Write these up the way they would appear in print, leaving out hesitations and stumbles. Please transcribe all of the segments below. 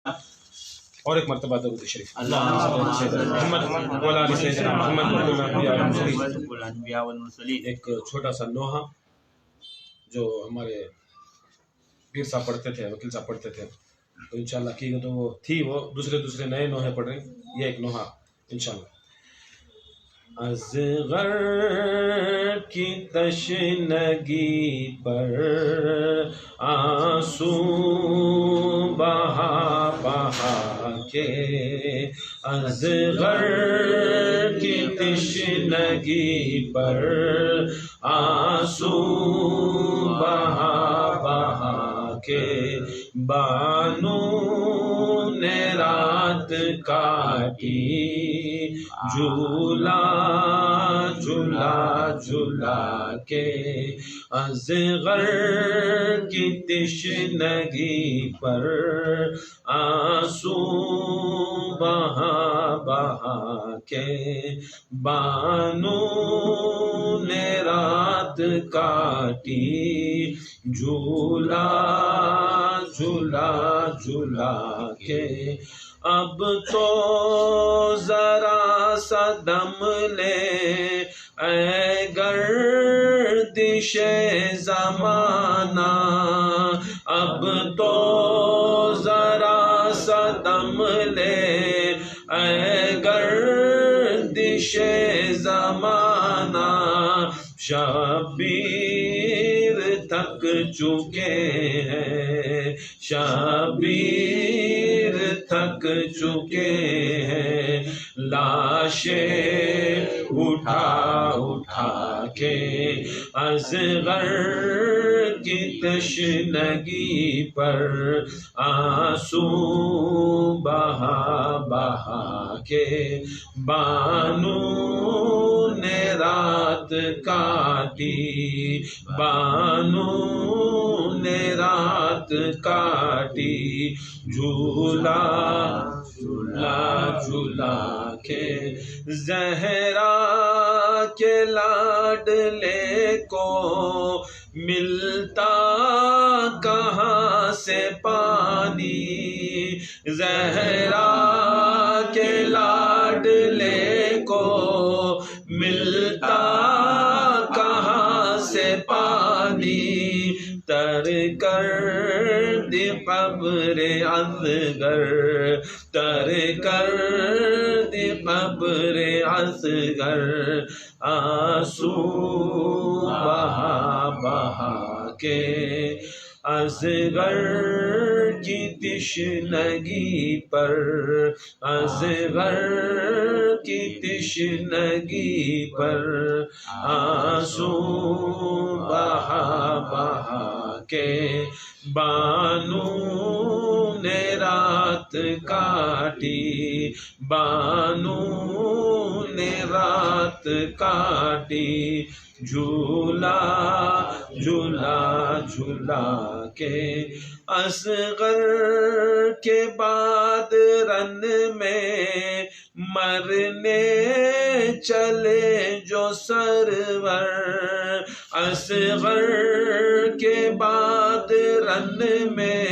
اور ایک مرتبہ درود شریف محمد وعلی آل سیدنا محمد والمرسلین۔ ایک چھوٹا سا نوحہ جو ہمارے پیر صاحب پڑھتے تھے، وکیل صاحب پڑھتے تھے، تو انشاءاللہ کی تو وہ تھی، وہ دوسرے نئے نوحے پڑھ رہے ہیں، یہ ایک نوحہ انشاءاللہ۔ اصغر کی تشنگی پر آنسو بہا بہا کے، اصغر کی تشنگی پر آنسو بہا بہا کے، بانو نے رات کاٹی جھولا جھولا جھولا کے، اصغر کی تشنگی پر آنسو بہا بہا کے، بانو نے رات کاٹی جھولا جھولا جھولا کے، اب تو ذرا سا دم لے اے گردش زمانہ، اب تو ذرا سا دم لے اے گردش زمانہ، شبیر تھک چکے ہیں، شبیر تھک چکے ہیں، لاشیں اٹھا اٹھا کے، اصغر کی تشنگی پر آنسو بہا بہا کے، بانو نے رات کاٹی، بانو نے رات کاٹی جھولا جھولا جھولا کے، زہرا کے لاڈلے کو ملتا کہاں سے پانی، زہرا کے لاڈلے کو ملتا کہاں سے پانی، تر کر دی قبر اصغر، تر کر دی قبر اصغر، آنسو بہا بہا کے، اصغر کی تشنگی پر، اصغر کی تشنگی پر آنسو بہا بہا کے، بانو نے رات کاٹی، بانو نے رات کاٹی جھولا جھولا جھولا کے، اصغر کے بعد رن میں مرنے چلے جو سرور، اصغر کے بعد رن میں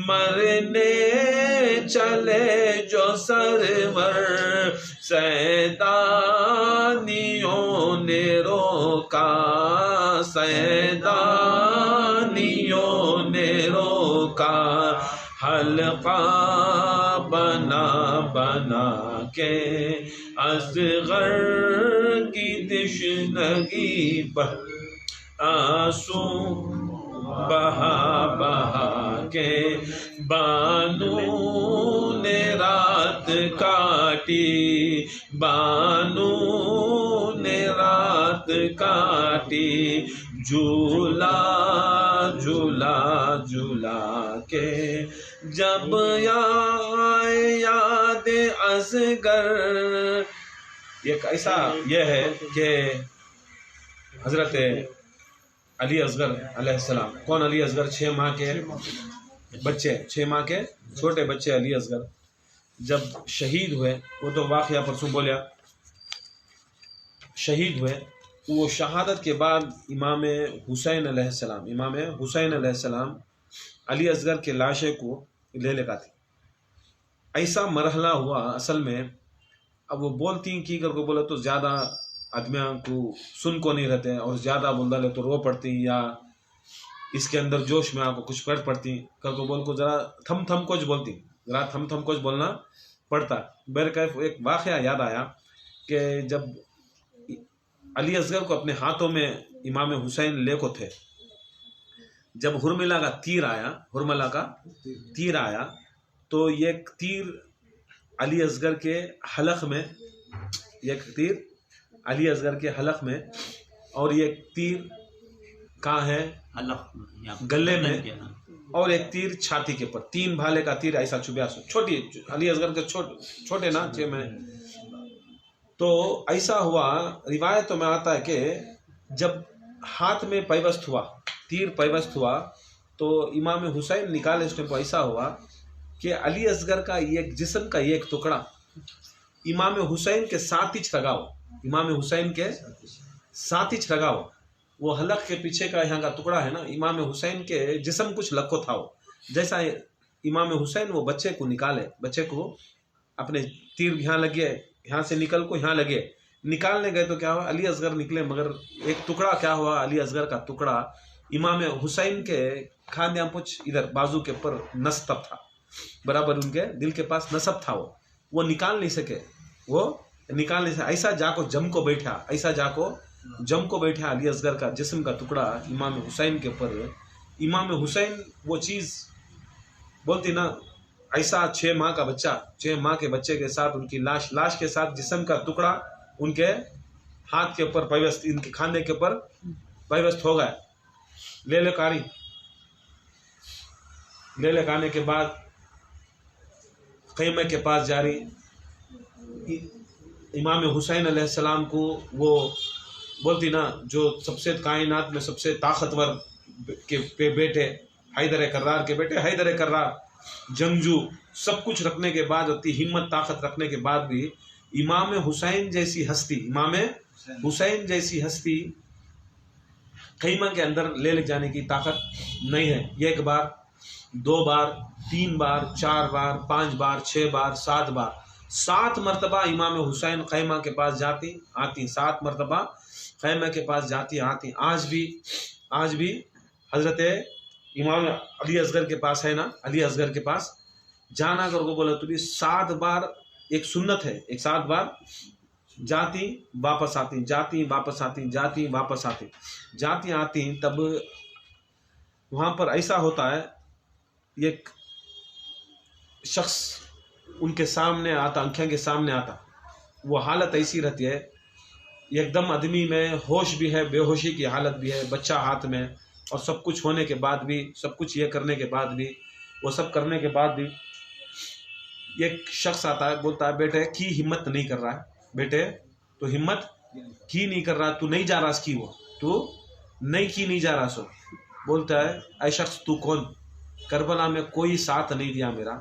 مرنے چلے جو سرور، سیدانیوں نے روکا، سیدانیوں نے روکا، حلقہ بنا بنا کے، اصغر کی تشنگی پر آنسو بہا بہا کے، بانو نے رات کاٹی، بانو نے رات کاٹی جھولا جھولا جھولا کے، جب یاد اصغر، یہ ایسا یہ ہے کہ حضرت علی اصغر علیہ السلام، کون علی اصغر؟ 6 ماہ کے بچے، 6 ماہ کے چھوٹے بچے علی اصغر جب شہید ہوئے، وہ تو واقعہ پرسوں بولیا، شہید ہوئے، وہ شہادت کے بعد امام حسین علیہ السلام علی اصغر کے لاشے کو لے لگا تھی، ایسا مرحلہ ہوا اصل میں. اب وہ بولتی کی کر کو بولے تو زیادہ آدمیاں کو سن کو نہیں رہتے اور زیادہ بول ڈالے تو رو پڑتی یا اس کے اندر جوش میں آپ کو کچھ پڑتی کر کو بول کو ذرا تھم کچھ بولتی، ذرا تھم کچھ بولنا پڑتا. بہرکیف ایک واقعہ یاد آیا کہ جب علی اصغر کو اپنے ہاتھوں میں امام حسین لے کو تھے، جب ہرملا کا تیر آیا تو ایک تیر علی اصغر کے حلق میں، اور ایک تیر کہاں ہے گلے میں، اور ایک تیر چھاتی کے پر. 3 بھالے کا تیر ایسا چبیا چھوٹی علی اصغر کے چھوٹے نا 6 میں. تو ایسا ہوا روایتوں میں آتا ہے کہ جب ہاتھ میں تیر پیوست ہوا تو امام حسین نکالے. اس ٹائم ایسا ہوا کہ علی اصغر کا ایک جسم کا ایک ٹکڑا امام حسین کے ساتھ لگاؤ، وہ حلق کے پیچھے کا یہاں کا ٹکڑا ہے نا، امام حسین کے جسم کچھ لکھو تھا. وہ جیسا امام حسین وہ بچے کو اپنے تیر یہاں لگے، یہاں سے نکل کو یہاں لگے، نکالنے گئے تو کیا ہوا علی اصغر نکلے، مگر ایک ٹکڑا کیا ہوا علی اصغر کا ٹکڑا امام حسین کے کھاندیاں پچھ ادھر بازو کے پر نصب تھا، برابر ان کے دل کے پاس نصب تھا. وہ نکال نہیں سکے. ایسا جا کو جم کو بیٹھا علی اصغر کا جسم کا ٹکڑا امام حسین کے پر. امام حسین وہ چیز بولتی نا، ایسا 6 ماہ کے بچے کے ساتھ ان کی لاش کے ساتھ جسم کا ٹکڑا ان کے ہاتھ کے اوپر پیوست، ان کے کھاندے کے اوپر پیوست ہو گیا. لے لے آنے کے بعد خیمے کے پاس جاری امام حسین علیہ السلام کو وہ بولتی نا جو سب سے کائنات میں سب سے طاقتور کے بیٹے حیدر کرار جنگجو سب کچھ رکھنے کے بعد، اتی ہمت طاقت رکھنے کے بعد بھی امام حسین جیسی ہستی خیمہ کے اندر لے جانے کی طاقت نہیں ہے. 1 بار 2 بار 3 بار 4 بار 5 بار 6 بار 7 بار 7 مرتبہ امام حسین خیمہ کے پاس جاتی آتی، 7 مرتبہ خیمہ کے پاس جاتی آتی. آج بھی حضرت امام علی اصغر کے پاس ہے نا، علی اصغر کے پاس جانا کر کو بولا تو بھی 7 بار ایک سنت ہے، 7 بار جاتی واپس آتی، جاتی واپس آتی، جاتی واپس آتی، جاتی آتی. تب وہاں پر ایسا ہوتا ہے ایک شخص ان کے سامنے آتا، آنکھیں کے سامنے آتا، وہ حالت ایسی رہتی ہے ایک دم آدمی میں ہوش بھی ہے، بے ہوشی کی حالت بھی ہے، بچہ ہاتھ میں، اور سب کچھ ہونے کے بعد بھی، سب کچھ یہ کرنے کے بعد بھی، وہ سب کرنے کے بعد بھی ایک شخص آتا ہے، بولتا ہے بیٹے کی ہمت نہیں کر رہا ہے، بیٹے تو ہمت کی نہیں کر رہا، تو نہیں جا رہا اس کی، وہ تو نہیں جا رہا. سو بولتا ہے اے شخص تو کون؟ کربلا میں کوئی ساتھ نہیں دیا میرا،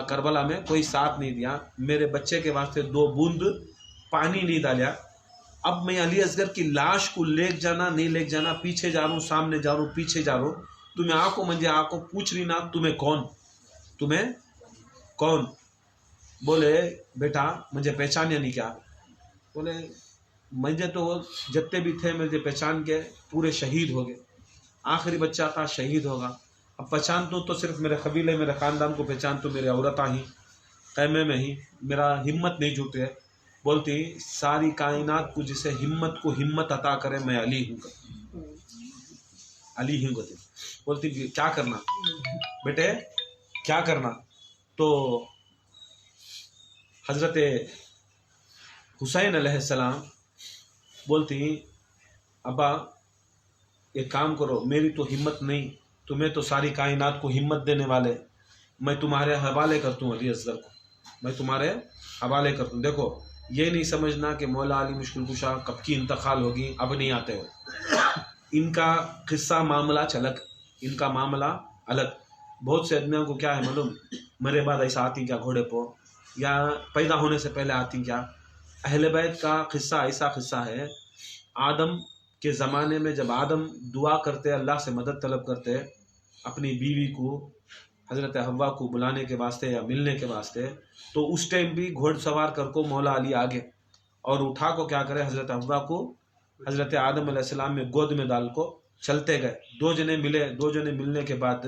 کربلا میں کوئی ساتھ نہیں دیا، میرے بچے کے واسطے 2 بوند پانی نہیں ڈالیا. اب میں علی اصغر کی لاش کو لے جانا نہیں لے جانا، پیچھے جا رہا ہوں، سامنے جا رہا ہوں، پیچھے جا رہا ہوں، تمہیں آنکھوں پوچھ رہی نا تمہیں کون؟ بولے بیٹا مجھے پہچانیا نہیں کیا؟ بولے مجھے تو جتنے بھی تھے مجھے پہچان کے پورے شہید ہو گئے، آخری بچہ تھا شہید ہوگا. اب پہچان تو صرف میرے قبیلے میرے خاندان کو پہچان تو میرے عورتیں ہی خیمے میں ہی، میرا ہمت نہیں جھوٹے. بولتی ساری کائنات کو جسے ہمت عطا کرے میں علی ہوں. بولتی کیا کرنا بیٹے، کیا کرنا؟ تو حضرت حسین علیہ السلام بولتی ابا ایک کام کرو، میری تو ہمت نہیں، تمہیں تو ساری کائنات کو ہمت دینے والے، میں تمہارے حوالے کرتا ہوں علی اصغر کو، میں تمہارے حوالے کرتا ہوں. دیکھو یہ نہیں سمجھنا کہ مولا علی مشکل کشا کب کی انتقال ہوگی، اب نہیں آتے ہو. ان کا قصہ معاملہ ان کا معاملہ الگ. بہت سے آدمیوں کو کیا ہے معلوم، میرے بعد ایسا آتی کیا گھوڑے پہ، یا پیدا ہونے سے پہلے آتی کیا. اہل بیت کا قصہ ایسا قصہ ہے، آدم کے زمانے میں جب آدم دعا کرتے، اللہ سے مدد طلب کرتے، اپنی بیوی کو حضرت حوا کو بلانے کے واسطے یا ملنے کے واسطے، تو اس ٹائم بھی گھوڑ سوار کر کو مولا علی آگے اور اٹھا کو کیا کرے حضرت حوا کو حضرت آدم علیہ السلام میں گود میں ڈال کو چلتے گئے. 2 جنے ملے. 2 جنے ملنے کے بعد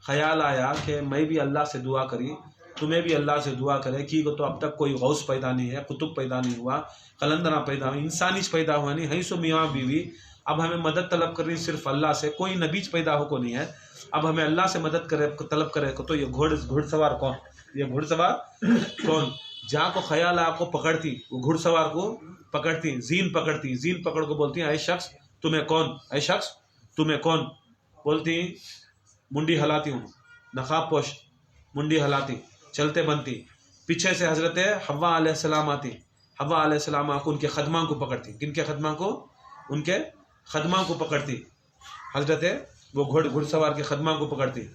خیال آیا کہ میں بھی اللہ سے دعا کری، تمہیں بھی اللہ سے دعا کرے کہ تو اب تک کوئی غوث پیدا نہیں ہے، قطب پیدا نہیں ہوا، قلندرہ پیدا ہوا، انسانی پیدا ہوا نہیں ہے، سو میاں بیوی. اب ہمیں مدد طلب کرنی صرف اللہ سے، کوئی نبی پیدا ہو کو نہیں ہے. اب ہمیں اللہ سے مدد کرے طلب کرے تو یہ گھڑ سوار کون؟ یہ گھڑ سوار کون؟ جہاں کو خیال آپ کو پکڑتی، وہ گھڑ سوار کو پکڑتی، زین پکڑتی، زین پکڑ کو بولتی ہیں اے شخص تمہیں کون؟ اے شخص تمہیں کون؟ بولتی منڈی ہلاتی ہوں، نقاب پوش منڈی ہلاتی، چلتے بنتی. پیچھے سے حضرت حوا علیہ السلام آتی. حوا علیہ السلام آ کو ان کے خدمہ کو پکڑتی. کن کے خدمہ کو؟ ان کے خدمہ کو پکڑتی. حضرت وہ گھڑ سوار کے خدمہ کو پکڑتی،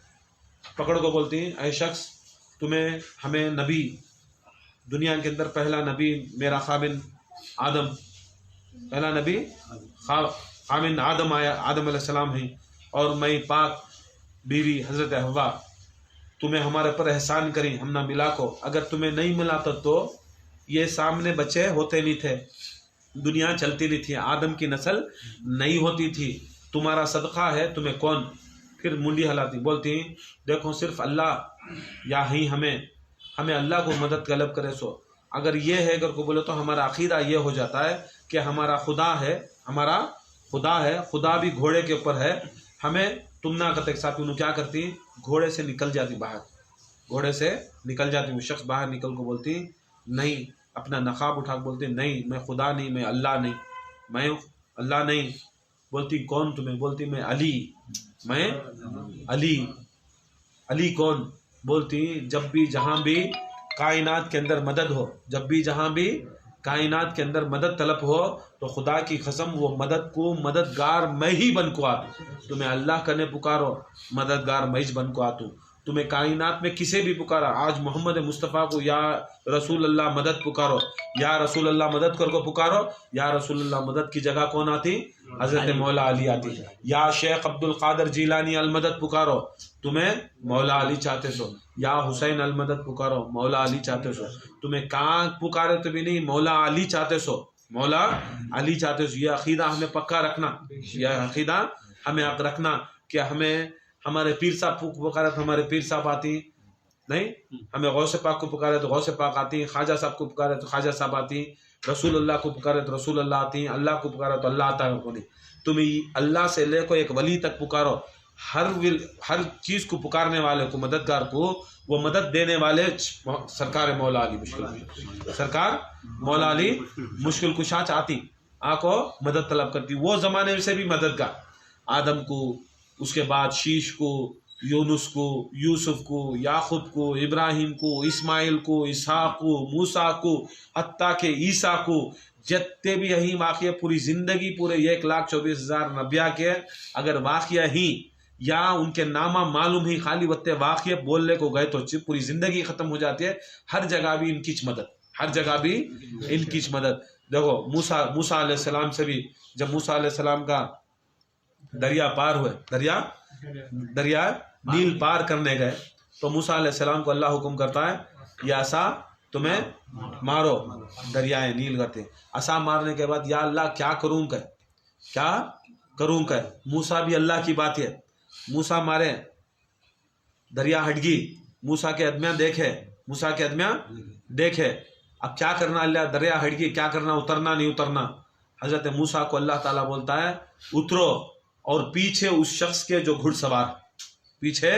پکڑ کو بولتی اے شخص تمہیں ہمیں نبی، دنیا کے اندر پہلا نبی میرا خامن آدم، پہلا نبی خامن آدم آیا، آدم علیہ السلام ہیں، اور میں پاک بیوی حضرت حوا تمہیں ہمارے پر احسان کریں، ہم نہ ملا کو. اگر تمہیں نہیں ملا تو یہ سامنے بچے ہوتے نہیں تھے، دنیا چلتی نہیں تھی، آدم کی نسل نہیں ہوتی تھی. تمہارا صدقہ ہے، تمہیں کون؟ پھر منڈی ہلاتی، بولتی دیکھو صرف اللہ یا ہی ہمیں اللہ کو مدد طلب کرے. سو اگر یہ ہے اگر کو بولے تو ہمارا عقیدہ یہ ہو جاتا ہے کہ ہمارا خدا ہے، ہمارا خدا ہے، خدا بھی گھوڑے کے اوپر ہے. ہمیں تم نہ کرتے ساتھ انہوں کیا کرتی؟ گھوڑے سے نکل جاتی باہر، گھوڑے سے نکل جاتی. وہ شخص باہر نکل کو بولتی نہیں، اپنا نقاب اٹھا کے بولتی نہیں میں خدا نہیں، میں اللہ نہیں، میں اللہ نہیں. بولتی کون تمہیں؟ بولتی میں علی، میں علی. علی کون؟ بولتی جب بھی جہاں بھی کائنات کے اندر مدد ہو، جب بھی جہاں بھی کائنات کے اندر مدد طلب ہو تو خدا کی قسم وہ مدد کو مددگار میں ہی بن کو آتوں. تمہیں اللہ کرنے پکارو مددگار میں ہی بن کو آتوں. تمہیں کائنات میں کسے بھی پکارا، آج محمد مصطفیٰ کو یا رسول اللہ مدد پکارو، یا رسول اللہ مدد کر کو پکارو، یا رسول اللہ مدد کی جگہ کون آتی؟ حضرت مولا علی آتی. یا شیخ عبد القادر جیلانی المدد پکارو، تمہیں مولا علی چاہتے سو. یا حسین المدد پکارو، مولا علی چاہتے سو. تمہیں کہاں پکارے تو بھی نہیں، مولا علی چاہتے سو، مولا علی چاہتے سو. یہ عقیدہ ہمیں پکا رکھنا، یہ عقیدہ ہمیں رکھنا کہ ہمیں ہمارے پیر صاحب کو پکارے تو ہمارے پیر صاحب آتی نہیں، ہمیں غوث پاک کو پکارے تو غوث پاک آتی، خواجہ صاحب کو پکارے تو خواجہ صاحب آتی، رسول اللہ کو پکارے تو رسول اللہ آتی، اللہ کو پکارے تو اللہ آتا ہے کو نہیں. تم اللہ سے لے کو ایک ولی تک پکارو، ہر چیز کو پکارنے والے کو، مددگار کو، وہ مدد دینے والے سرکار مولا علی مشکل، سرکار مولا علی مشکل کشا چاہتی آ کو مدد طلب کرتی. وہ زمانے سے بھی مددگار، آدم کو، اس کے بعد شیش کو، یونس کو، یوسف کو، یعقوب کو، ابراہیم کو، اسماعیل کو، اسحاق کو، موسیٰ کو، حتیٰ کہ عیسیٰ کو، جتنے بھی یہی واقعہ پوری زندگی پورے 1,24,000 نبیہ کے اگر واقعہ ہی یا ان کے نامہ معلوم ہی خالی وقت واقعہ بولنے کو گئے تو پوری زندگی ختم ہو جاتی ہے. ہر جگہ بھی ان کی مدد، ہر جگہ بھی ان کی مدد. دیکھو موسیٰ علیہ السلام سے بھی جب موسیٰ علیہ السلام کا دریا پار ہوئے، دریا نیل پار کرنے گئے تو موسیٰ علیہ السلام کو اللہ حکم کرتا ہے یہ عصا تمہیں مارو، دریائے نیل کرتے. عصا مارنے کے بعد یا اللہ کیا کروں کہ، کیا کروں کہ. موسیٰ بھی اللہ کی بات ہے، موسیٰ مارے، دریا ہٹ گئی، موسیٰ کے ادمیاں دیکھے، موسیٰ کے ادمیاں دیکھے. اب کیا کرنا اللہ، دریا ہٹ گئی، کیا کرنا، اترنا نہیں اترنا. حضرت موسیٰ کو اللہ تعالیٰ بولتا ہے اترو، اور پیچھے اس شخص کے جو گھڑ سوار، پیچھے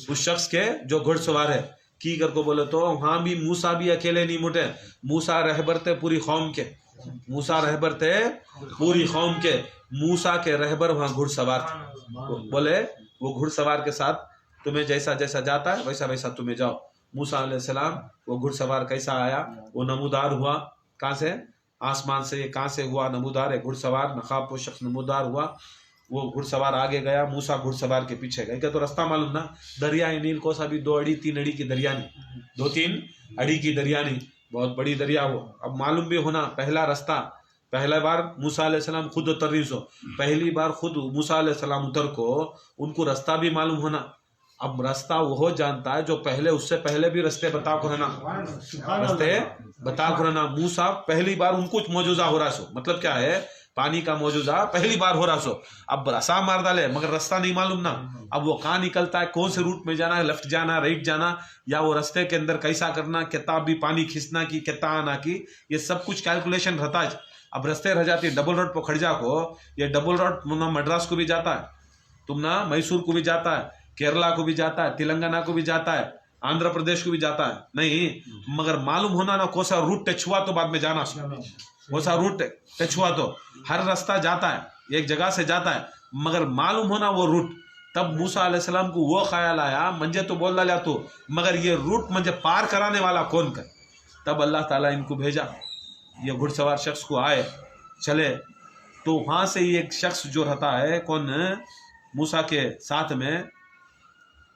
اس شخص کے جو گھڑ سوار ہے کی کر کو بولے تو وہاں بھی موسیٰ بھی اکیلے نہیں مٹے. موسیٰ رہبر تھے پوری قوم کے، موسیٰ رہبر تھے پوری قوم کے. موسیٰ کے رہبر وہاں گھڑ سوار تھے، بولے وہ گھڑ سوار کے ساتھ تمہیں جیسا جیسا جاتا ہے ویسا ویسا تمہیں جاؤ. موسیٰ علیہ السلام وہ گھڑ سوار کیسا آیا، وہ نمودار ہوا کہاں سے، آسمان سے. یہ کہاں سے ہوا نمودار ہے، گھڑ سوار نقاب پوش شخص نمودار ہوا. وہ گھڑ سوار آگے گیا، موسیٰ گھڑ سوار کے پیچھے گئے. کیا تو رستہ معلوم نا، دریائے نیل کو سا بھی 2 اڑی 3 اڑی کی دریا نہیں، 2-3 اڑی کی دریا نہیں، بہت بڑی دریا ہو. اب معلوم بھی ہونا پہلا رستہ، پہلا بار موسیٰ علیہ السلام خود اتر رہی سو، پہلی بار خود موسیٰ علیہ السلام اتر کو ان کو رستہ بھی معلوم ہونا اب راستہ وہ جانتا ہے جو پہلے اس سے پہلے بھی رستے بتا کو رہنا، رستے بتا کو رہنا. موسیٰ پہلی بار ان کو موجودہ ہو رہا سو، مطلب کیا ہے پانی کا موجودہ پہلی بار ہو رہا سو. اب رسا مار ڈالے مگر رستہ نہیں معلوم نا. اب وہ کہاں نکلتا ہے، کون سے روٹ میں جانا ہے، لیفٹ جانا رائٹ جانا، یا وہ رستے کے اندر کیسا کرنا، کتنا بھی پانی کھینچنا کی کتنا آنا کی، یہ سب کچھ کیلکولیشن رہتا ہے. اب رستے رہ جاتی ڈبل روڈ پہ کھڑجا کو، یہ ڈبل روڈ مدراس کو بھی جاتا ہے، تم نا میسور کو بھی جاتا ہے، کیرلا کو بھی جاتا ہے، تلنگانہ کو بھی جاتا ہے، آندھرا پردیش کو بھی جاتا ہے. نہیں مگر معلوم ہونا نا کون سا روٹ ٹچ ہوا تو بعد میں جانا، کون سا روٹ ٹچ ہوا تو ہر راستہ جاتا ہے ایک جگہ سے جاتا ہے مگر معلوم ہونا وہ روٹ. تب موسیٰ علیہ السلام کو وہ خیال آیا منجے تو بول ڈالا تو مگر یہ روٹ مجھے پار کرانے والا کون کر. تب اللہ تعالیٰ ان کو بھیجا، یہ گھڑ سوار شخص کو آئے چلے تو وہاں سے ایک شخص جو رہتا ہے کون موسیٰ کے ساتھ میں،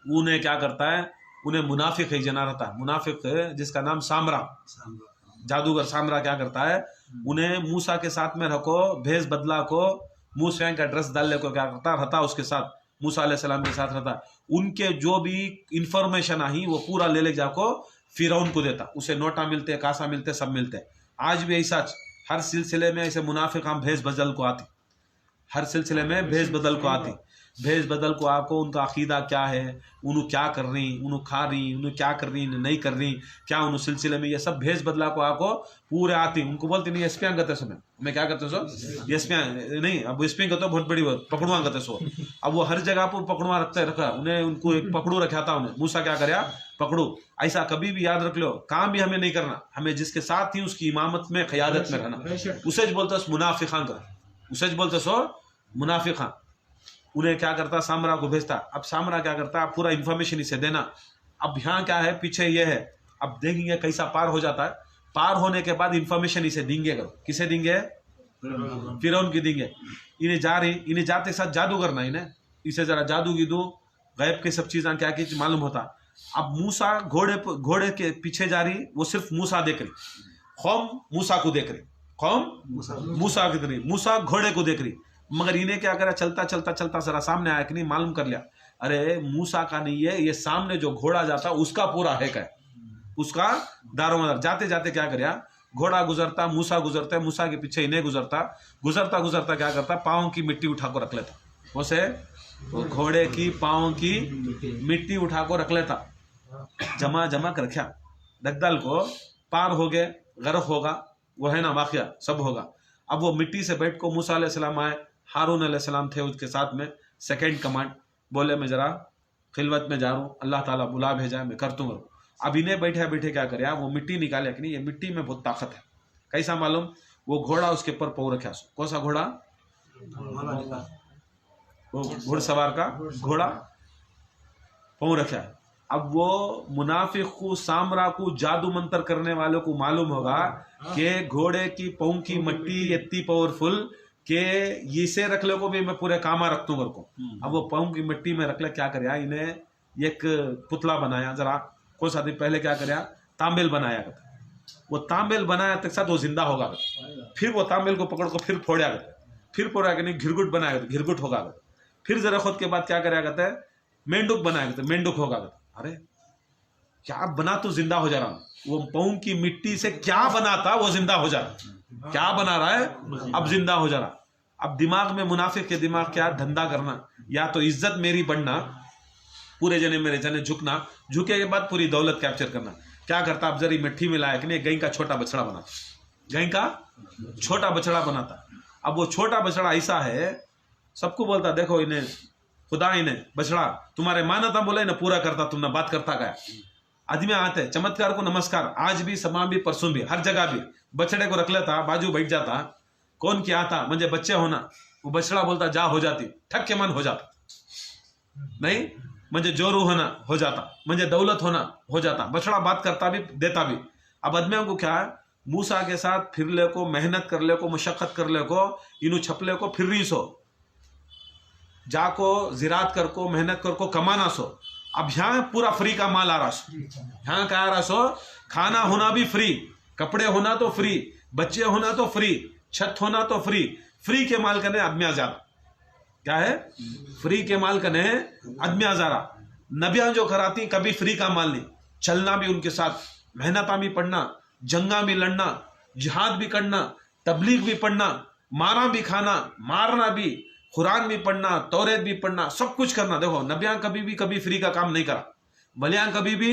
انہیں کیا کرتا ہے، انہیں منافق ہی جنا رہتا ہے. منافق جس کا نام سامرا، جادوگر سامرا کیا کرتا ہے، انہیں موسیٰ کے ساتھ میں رکھو، بھیس بدلا کو، موسیٰ کا ڈریس ڈالنے کو کیا کرتا رہتا اس کے ساتھ، موسیٰ علیہ السلام کے ساتھ رہتا. ان کے جو بھی انفارمیشن آئی وہ پورا لے جا کو فرعون کو دیتا، اسے نوٹا ملتے، کاسا ملتے، سب ملتے. آج بھی ایسا ہر سلسلے میں ایسے منافق ہم بھیس بدل کو آتی، ہر سلسلے میں بھیس بدل کو آتی. بھیس بدل کو آپ کو ان کا عقیدہ کیا ہے، انہوں کیا کر رہی، انہوں کھا رہی، انہوں کیا کر رہی نہیں کر رہی، کیا انہوں سلسلے میں، یہ سب بھیس بدلا کو آپ کو پورے آتی. ان کو بولتے نہیں اسپیاں گتے سو میں کیا کرتے سو اسپیاں نہیں، اب اسپیاں کرتے بہت بڑی بات پکڑوا گتے سو. اب وہ ہر جگہ پر پکڑوا رکھا، انہیں ان کو ایک پکڑو رکھا تھا، انہیں موسیٰ کیا کریا پکڑو. ایسا کبھی بھی یاد رکھ لو، کام بھی ہمیں نہیں کرنا، ہمیں جس کے ساتھ تھی اس کی امامت میں قیادت میں رہنا. اسے بولتا سو منافقاں کا، اسے بولتا سو منافقاں. انہیں کیا کرتا سامرا کو بھیجتا. اب سامرا کیا کرتا پورا انفارمیشن اسے دینا. اب یہاں کیا ہے پیچھے یہ ہے، اب دیکھیں گے کیسا پار ہو جاتا ہے. پار ہونے کے بعد انفارمیشن اسے دیں گے، کسے دیں گے، فرعون کی دیں گے. انہیں جا رہی، انہیں جاتے ساتھ جادو کرنا، انہیں اسے ذرا جادو کی دو، غیب کے سب چیزاں کیا کی معلوم ہوتا. اب موسیٰ گھوڑے کے پیچھے جا رہی، وہ صرف موسیٰ دیکھ رہی، قوم موسیٰ کو دیکھ رہی، قوم موسیٰ کی طرح، موسیٰ گھوڑے کو دیکھ رہی. مگر انہیں کیا کرا، چلتا چلتا چلتا ذرا سامنے آیا کہ نہیں معلوم کر لیا، ارے موسیٰ کا نہیں ہے یہ، سامنے جو گھوڑا جاتا اس کا پورا ہے، اس کا دارو مدار. جاتے جاتے کیا کریا، گھوڑا گزرتا، موسیٰ گزرتا، موسیٰ کے پیچھے انہیں گزرتا گزرتا کیا کرتا، پاؤں کی مٹی اٹھا کو رکھ لیتا. اسے گھوڑے کی پاؤں کی مٹی اٹھا کو رکھ لیتا، جمع کر رکھا. دگدل کو پار ہو گئے، غرق ہوگا، وہ ہے نا واقعہ سب ہوگا. اب وہ مٹی سے بیٹھ کو موسیٰ علیہ السلام آئے، ہارون علیہ السلام تھے اس کے ساتھ میں، سیکنڈ کمانڈ بولے میں ذرا خلوت میں جا رہا ہوں، اللہ تعالیٰ بلا بھیجا ہے میں کرتا ہوں. اب انہیں بیٹھے کیا کریا، وہ مٹی نکالے کہ نہیں، یہ مٹی میں بہت طاقت ہے. کیسا معلوم، وہ گھوڑا اس کے پر پاؤں رکھا سو. کون سا گھوڑا، وہ گھڑ سوار کا گھوڑا پاؤں رکھا ہے. اب وہ منافق کو، سامرا کو، جادو منتر کرنے والوں کو معلوم ہوگا کہ گھوڑے کی پاؤں کی مٹی اتنی پاورفل کہ اسے رکھ لے کو بھی میں پورے کاما رکھتا ہوں گھر کو. اب وہ پاؤں کی مٹی میں رکھ لے، کیا کریا، انہیں ایک پتلا بنایا. ذرا کون سا دن پہلے کیا کریا، تانبیل بنایا کرتا. وہ تانبیل بنایا تک ساتھ وہ زندہ ہوگا. پھر وہ تانبیل کو پکڑ کو پھر پھوڑیا کرتا، پھر پھوڑا کہ نہیں گھرگٹ بنایا کرتا، گھرگٹ ہوگا. پھر ذرا خود کے بعد کیا کریا کرتا ہے، مینڈک بنایا کرتا، مینڈک ہوگا. ارے کیا بنا تو زندہ ہو جا رہا. وہ پاؤں کی مٹی سے کیا بنا تھا وہ زندہ ہو جا رہا. کیا بنا رہا ہے اب زندہ ہو جا رہا. اب دماغ میں منافق کے دماغ کیا، دھندا کرنا، یا تو عزت میری بڑھنا، پورے جنے میرے جنے جھکنا، جھکے کے بعد پوری دولت کیپچر کرنا. کیا کرتا، اب ذری مٹھی میں لایا کہ نہیں، گائے کا چھوٹا بچڑا بناتا، گائے کا چھوٹا بچڑا بناتا. اب وہ چھوٹا بچڑا ایسا ہے، سب کو بولتا دیکھو انہیں خدا انہیں بچڑا تمہارے مانا تھا، بولے نا پورا کرتا، تم نے بات کرتا گیا. آدمی آتے چمتکار کو نمسکار، آج بھی سما بھی پرسوں بھی ہر جگہ بھی بچڑے کو رکھ لیتا، بازو بیٹھ جاتا. کون کیا آتا مجھے بچے ہونا، وہ بچڑا بولتا جا ہو جاتی، ٹھک کے من ہو جاتا. نہیں مجھے جورو ہونا ہو جاتا، مجھے دولت ہونا ہو جاتا. بچڑا بات کرتا بھی دیتا بھی. اب آدمیوں کو کیا ہے، موسیٰ کے ساتھ پھر لے کو، محنت کر لے کو، مشقت کر لے کو، انہوں چھپ لے کو، پھر رہی سو جا کو، زراعت کر کو، محنت کر کو، کمانا سو. اب یہاں پورا فری کا مال آ رہا سو، یہاں کیا آ رہا سو، کھانا ہونا بھی فری، کپڑے ہونا تو فری، بچے ہونا تو فری، چھت ہونا تو فری. فری کے مال کنے آدمی آزارا. کیا ہے، فری کے مال کنے آدمی آزارا. नबियां जो कराती कभी फ्री का माल नहीं, चलना भी उनके साथ, मेहनत भी पढ़ना, जंगा भी लड़ना, जिहाद भी करना, तबलीग भी पढ़ना, मारा भी खाना, मारना भी, कुरान भी पढ़ना, तौरेत भी पढ़ना, सब कुछ करना। देखो नबियां कभी फ्री का काम नहीं करा, वलियां कभी भी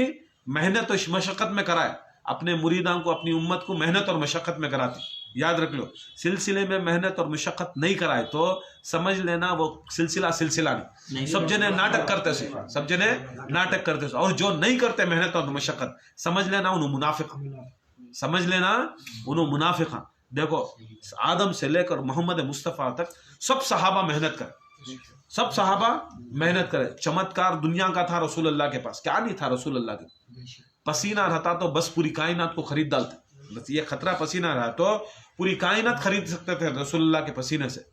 मेहनत और मशक्कत में कराए, अपने मुरीदां को, अपनी उम्मत को मेहनत और मशक्कत में कराती। याद रख लो, सिलसिले में मेहनत और मशक्कत नहीं कराए तो समझ लेना वो सिलसिला नहीं। सब जने नाटक करते से, सब जने नाटक करते से, और जो नहीं करते मेहनत और मशक्कत समझ लेना उन्हें मुनाफिक, समझ लेना उन्हें मुनाफिक। देखो आदम से लेकर मोहम्मद मुस्तफ़ा तक सब सहाबा मेहनत करे, सब सहाबा मेहनत करे। चमत्कार दुनिया का था रसूलुल्लाह के पास, क्या नहीं था रसूलुल्लाह के? पसीना रहता तो बस पूरी कायनात को खरीद डालते, बस ये खतरा पसीना रहा तो पूरी कायनात खरीद सकते थे रसूलुल्लाह के पसीने से।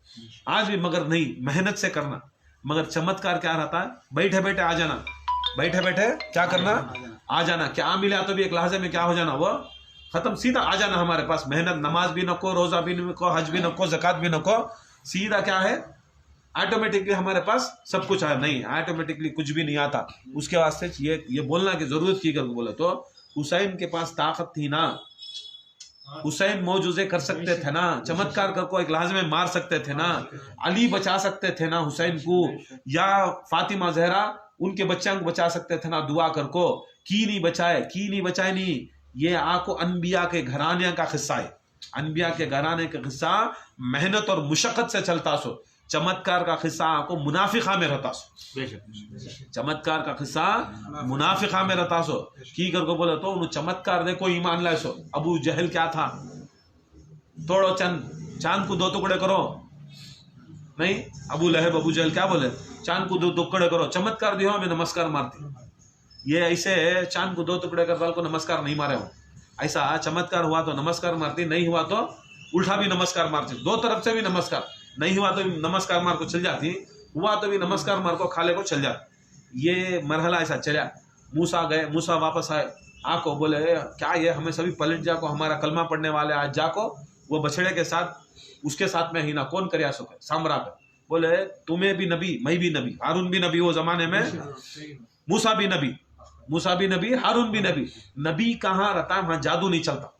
आज भी मगर नहीं, मेहनत से करना। मगर चमत्कार क्या रहता है? बैठे बैठे आ जाना, बैठे बैठे क्या करना? आ जाना। क्या मिला तो भी एक लहजे में क्या हो जाना, वो खत्म, सीधा आ जाना हमारे पास। मेहनत, नमाज भी न को, रोजा भी न को, हज भी न को, ज़कात भी न को, सीधा क्या है? ऑटोमेटिकली हमारे पास सब कुछ आया। नहीं, ऑटोमेटिकली कुछ भी नहीं आता। उसके वास्ते ये बोलना की जरूरत की करके बोले तो हुसैन के पास ताकत थी ना, हुसैन मौजूजे कर सकते थे ना, चमत्कार कर को एक लहजे में मार सकते थे ना, अली बचा सकते थे ना हुसैन को, या फातिमा जहरा उनके बच्चों को बचा सकते थे ना दुआ कर को। की नहीं बचाए, की नहीं बचाए नहीं। ये आपको अनबिया के घराने का किस्सा है, अनबिया के घराने का किस्सा मेहनत और मुशक्कत से चलता सो। चमत्कार का किस्सा आपको मुनाफिका में रहता सो, चमत्कार का किस्सा मुनाफिका में रहता सो। की करके बोले तो उन्हें चमत्कार देखो ईमान लाए सो। अबू जहल क्या था? तोड़ो चांद को दो टुकड़े करो, नहीं, अबू लहब अबू जहल क्या बोले? चांद को दो टुकड़े करो, चमत्कार दियो हमें नमस्कार मारती। ये ऐसे चांद को दो टुकड़े कर वाल को नमस्कार नहीं मारे हो, ऐसा चमत्कार हुआ तो नमस्कार मारती, नहीं हुआ तो उल्टा भी नमस्कार मारती, दो तरफ से भी नमस्कार। नहीं हुआ तो नमस्कार मार को चल जाती, हुआ तो भी नमस्कार मार को खाले को चल जाती। ये मरहला ऐसा चला। मूसा गए, मूसा वापस आए, आको बोले क्या ये हमें सभी पलट जाको, हमारा कलमा पढ़ने वाले आज जाको वो बछड़े के साथ, उसके साथ में ही ना कौन कर सके सामरा पे। बोले तुम्हें भी नबी, मैं भी नबी, हारून भी नबी वो जमाने में, मूसा भी नबी, मूसा भी नबी, हारून भी नबी। नबी कहाँ रहता है? वहां जादू नहीं चलता।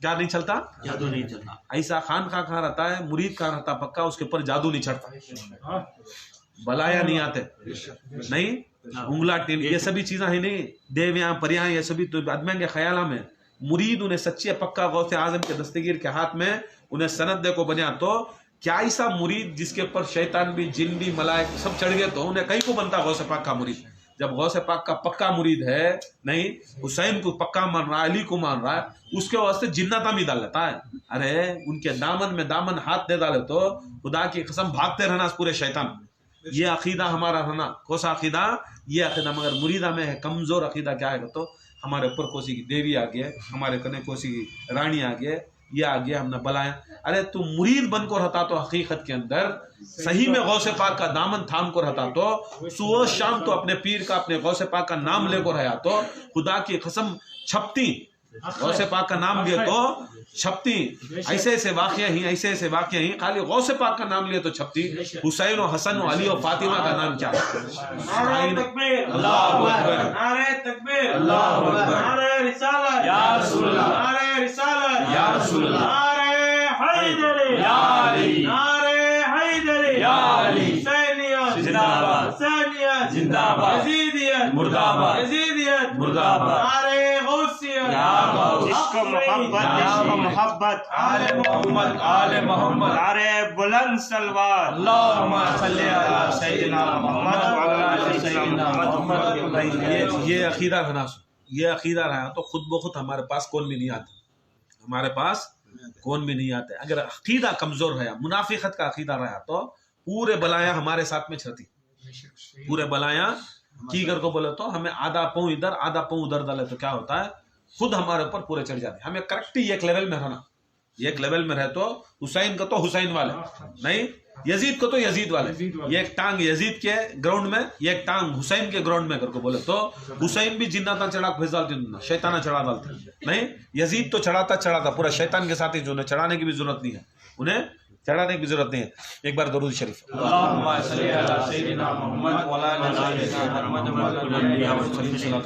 क्या नहीं चलता? जादू नहीं चलता। ऐसा खान का कहाँ रहता है? मुरीद कहाँ रहता पक्का, उसके ऊपर जादू नहीं चढ़ता, बलाया नहीं आते, नहीं उंगला टिल, ये सभी चीजें है नहीं, देवियां परियां, ये सभी तो आदमी के ख्याल में। मुरीद उन्हें सच्चे पक्का गौसे आजम के दस्तगीर के हाथ में उन्हें सनद देखो बनिया तो क्या ऐसा मुरीद जिसके ऊपर शैतान भी, जिन भी, मलाइक सब चढ़ गए तो उन्हें कहीं को बनता गौसे पाक का मुरीद। जब गौसे पाक का पक्का मुरीद है, नहीं हुसैन को पक्का मान रहा है, अली को मान रहा है, उसके वास्ते जिन्नाता भी डाल लेता है। अरे उनके दामन में दामन हाथ दे डाले तो खुदा की कसम भागते रहना पूरे शैतान। ये अकीदा हमारा रहना, कौसा अकीदा? ये अकीदा। मगर मुरीदा में है कमजोर अकीदा। क्या है तो हमारे ऊपर कोसी की देवी आ गए, हमारे कने कोसी की रानी आ गए, ये आ गया, हमने बलाया। अरे तू मुरीद बन को रहता तो हकीकत के अंदर सही में गौसे पाक का दामन थाम को रहता तो सुबह शाम तो अपने पीर का, अपने गौसे पाक का नाम लेकर रहा तो खुदा की कसम छपती, गौसे पाक का नाम लिए तो छपती। ऐसे ऐसे वाक़या ही, ऐसे ऐसे वाक़या ही, खाली गौसे पाक का नाम लिए तो छपती। हुसैन और हसन और अली और फातिमा का नाम क्या है? नारे तकबीर, अल्लाहु अकबर, नारे तकबीर, अल्लाहु अकबर, नारे रिसालत, या रसूलल्लाह, नारे रिसालत, या रसूलल्लाह, नारे हैदरी, या अली, नारे हैदरी, या अली, हुसैनियत जिंदाबाद, हुसैनियत जिंदाबाद, यजीदियत मुर्दाबाद, यजीदियत मुर्दाबाद, नारे गौसियत, या गौस, इश्क मोहब्बत, इश्क मोहब्बत, आले मोहम्मद, आले मोहम्मद, नारे बुलंद सलवार, अल्लाहुम्मा सल्ली अला सय्यिदिना मोहम्मद व अला आलि सय्यिदिना मोहम्मद। ये अकीदा रहना, ये अकीदा रहा तो खुद ब खुद हमारे पास कौन भी नहीं आता, हमारे पास कौन भी नहीं आते। अगर अकीदा कमजोर है, मुनाफिकत का अकीदा रहा तो पूरे बलाया हमारे साथ में छती, पूरे बलाया की कर को बोले तो हमें आधा पाँव इधर आधा पाँव उधर डाले तो क्या होता है? खुद हमारे ऊपर पूरे चढ़ जाते। हमें करेक्टली एक लेवल में रहना, एक लेवल में रहे तो हुसैन को तो हुसैन वाले, नहीं यजीद को तो यजीद वाले। ये एक टांग यजीद के ग्राउंड में, ये एक टांग हुसैन के ग्राउंड में करके बोले तो हुसैन भी जिन्नाता चढ़ा भेज डालते, शैताना चढ़ा डालते, नहीं यजीद तो चढ़ाता पूरा शैतान के साथ ही, जो उन्हें चढ़ाने की भी जरूरत नहीं है, उन्हें चढ़ाने की जरूरत नहीं है। एक बार दरूद शरीफ।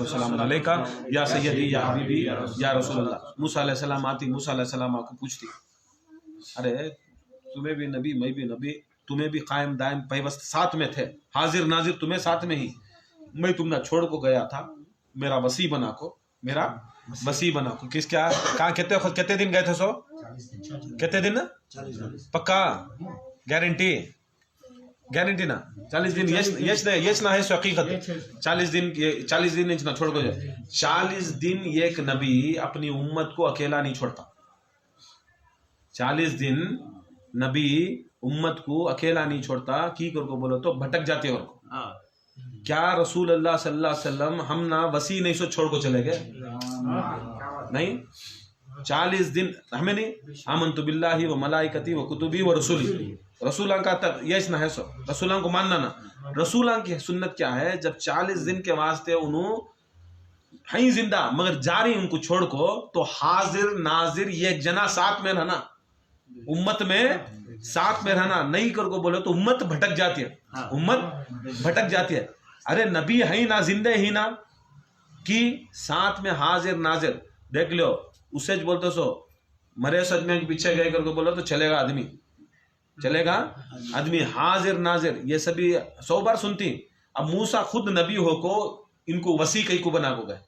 सलाम अलैका या सैयदी या हबीबी या रसूलल्लाह। मूसा अलैहिस्सलाम आती, मूसा अलैहिस्सलाम को पूछती, अरे तुम्हें भी नबी मैं भी नबी, तुम्हें भी कायम दायम पैवस्त साथ में थे, हाजिर नाजिर तुम्हें साथ में ही, मैं तुमने छोड़ को गया था, मेरा वसी बना को, मेरा वसी बना को। किस क्या कहाँ कितने दिन गए थे? सो कितने दिन? पक्का गारंटी? गारंटी ना? 40 दिन। यश ना है सो हकीकत। 40 दिन ना छोड़ को जाए। 40 दिन एक नबी अपनी उम्मत को अकेला नहीं छोड़ता। 40 दिन नबी उम्मत को अकेला नहीं छोड़ता। की कर को बोलो तो भटक जाते और को। क्या रसूल अल्लाह सल्लल्लाहु अलैहि वसल्लम हम ना वसी नहीं सो छोड़ को चले गए? नहीं। 40 दिन हमें नहीं। आमन्तु बिल्लाहि व मलाइकती व कुतुबी व रसूली। रसूलां का तक यश ना है सो, रसूलां को मानना ना। रसूलां की सुन्नत क्या है? जब 40 दिन के वास्ते उन्हों हैं जिंदा मगर जारी उनको छोड़ को, तो हाजिर नाजिर ये एक जना साथ में रहना, उम्मत में साथ में रहना नहीं कर को बोले तो उम्मत भटक जाती है। उम्मत भटक जाती है। अरे नबी है ही ना, जिंदे ही ना, कि साथ में हाजिर नाजिर। देख लो उससे बोलते सो मरे सदमे के पीछे गए करके बोलो तो चलेगा आदमी, चलेगा आदमी। हाजिर नाजिर ये सभी 100 बार सुनती। अब मूसा खुद नबी हो को इनको वसी कई को बना को गए,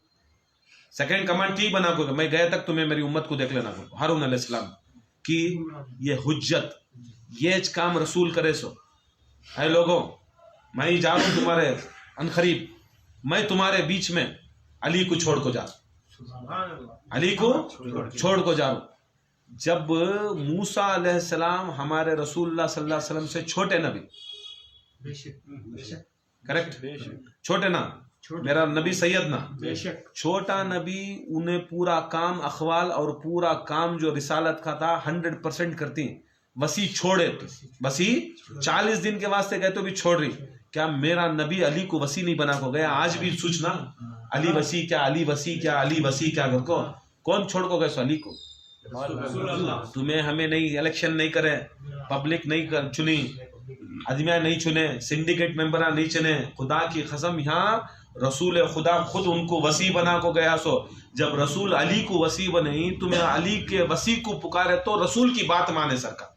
सेकंड कमांड की बना को गए, मैं गए तक तुम्हें मेरी उम्मत को देख लेना को। हारून अलैहिस्सलाम की ये हुज्जत, ये काम रसूल करे सो है लोगों, मैं ही जा रहा हूं तुम्हारे अनखरीब, मैं तुम्हारे बीच में अली को छोड़ को जा, अली को छोड़ को जा रहा हूं। जब मूसा अलैहिस्सलाम हमारे रसूलुल्लाह सल्लल्लाहु अलैहि वसल्लम से छोटे नबी, करेक्ट, छोटे ना, मेरा नबी सैयद ना, छोटा नबी, उन्हें पूरा काम अखवाल और पूरा काम जो रिसालत का था 100% करती। वसी छोड़े, वसी 40 दिन के वास्ते गए तो भी छोड़ रही। क्या मेरा नबी अली को वसी नहीं बना को गया? आज भी सूचना अली वसी क्या, अली वसी क्या, अली वसी क्या कर को कौन छोड़ को गए? सो अली को। तुम्हें हमें नहीं, इलेक्शन नहीं करे, पब्लिक नहीं कर चुनी, आदमिया नहीं चुने, सिंडिकेट मेंबरा नहीं चुने, खुदा की कसम यहाँ रसूल खुदा खुद उनको वसी बना को गया। सो जब रसूल अली को वसी बने, तुम्हें अली के वसी को पुकारे तो रसूल की बात माने सरकार,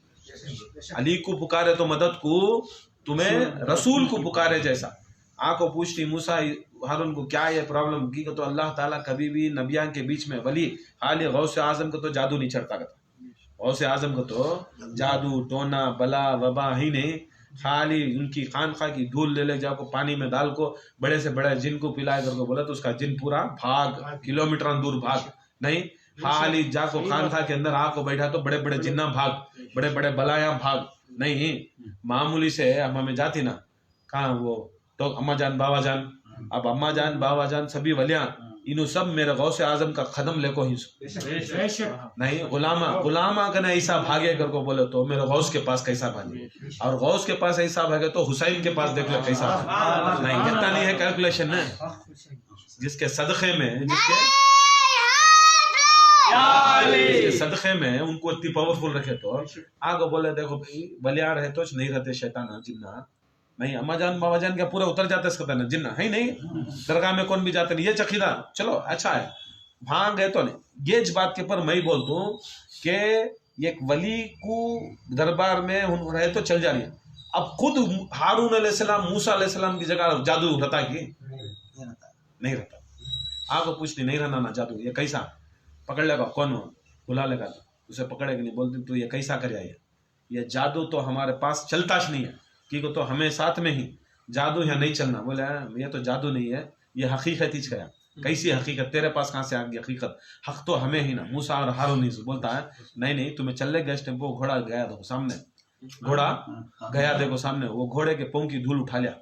अली को पुकारे तो मदद को, तुम्हें रसूल को पुकारे जैसा। आंखों पूछती मूसा हारून को क्या ये प्रॉब्लम की? तो अल्लाह ताला कभी भी नबियां के बीच में वली हाल गौसे आजम को तो जादू नहीं चढ़ता करता। गौसे आजम को तो जादू टोना बला वबा ही नहीं, खाली उनकी खानखा की धूल ले जाओ पानी में डाल को बड़े से बड़े जिन को पिलाए करके बोला तो उसका जिन पूरा भाग, किलोमीटर दूर भाग नहीं। खाली जाको खानखा के अंदर आको बैठा तो बड़े बड़े जिन्ना भाग, बड़े बड़े बलाया भाग नहीं। मामूली से हम हमें जाती ना कहाँ वो तो अम्मा जान बाबा जान, अब अम्मा जान बाबा जान सभी वलियां इन्हों सब मेरे गौसे आजम का कदम लेको ही नहीं। गुलामा कने ऐसा भागे कर को बोले तो मेरे गौस के पास कैसा भागे, और गौस के पास ऐसा भागे तो हुसैन के पास देख लो कैसा भागे। नहीं इतना नहीं है कैलकुलेशन है। जिसके सदक़े में, जिसके सदक़े में उनको इतनी पावरफुल रखे तो आगे बोले देखो भाई बलिया रहे तो नहीं रहते शैतान जिन्ना नहीं। अम्मा जान बाबा जान क्या पूरा उतर जाते इसका ना जिन्ना है नहीं। दरगाह में कौन भी जाते नहीं, ये चखीदा चलो अच्छा है, वहां गए तो नहीं। ये बात के पर मैं बोलता हूँ कि एक वली को दरबार में रहे तो चल जा रही है। अब खुद हारून अलैहिस्सलाम मूसा अलैहिस्सलाम की जगह जादू रहता कि नहीं रहता? आगे पूछती नहीं रहना ना जादू, ये कैसा पकड़ लेगा? कौन हो? बुला लेगा, उसे पकड़ेगा नहीं, बोलती तू ये कैसा कर आया? ये जादू तो हमारे पास चलता नहीं है कि तो हमें साथ में ही जादू यहाँ नहीं चलना। बोले ये तो जादू नहीं है, ये हकीकत ही गया। कैसी हकीकत? तेरे पास कहाँ से आ गई हकीकत? हक तो हमें ही ना। मूसा और हारून ही बोलता है नहीं तुम्हें चलने गए टेम्पो, घोड़ा गया देखो सामने, घोड़ा गया देखो सामने, वो घोड़े के पाँव की धूल उठा लिया,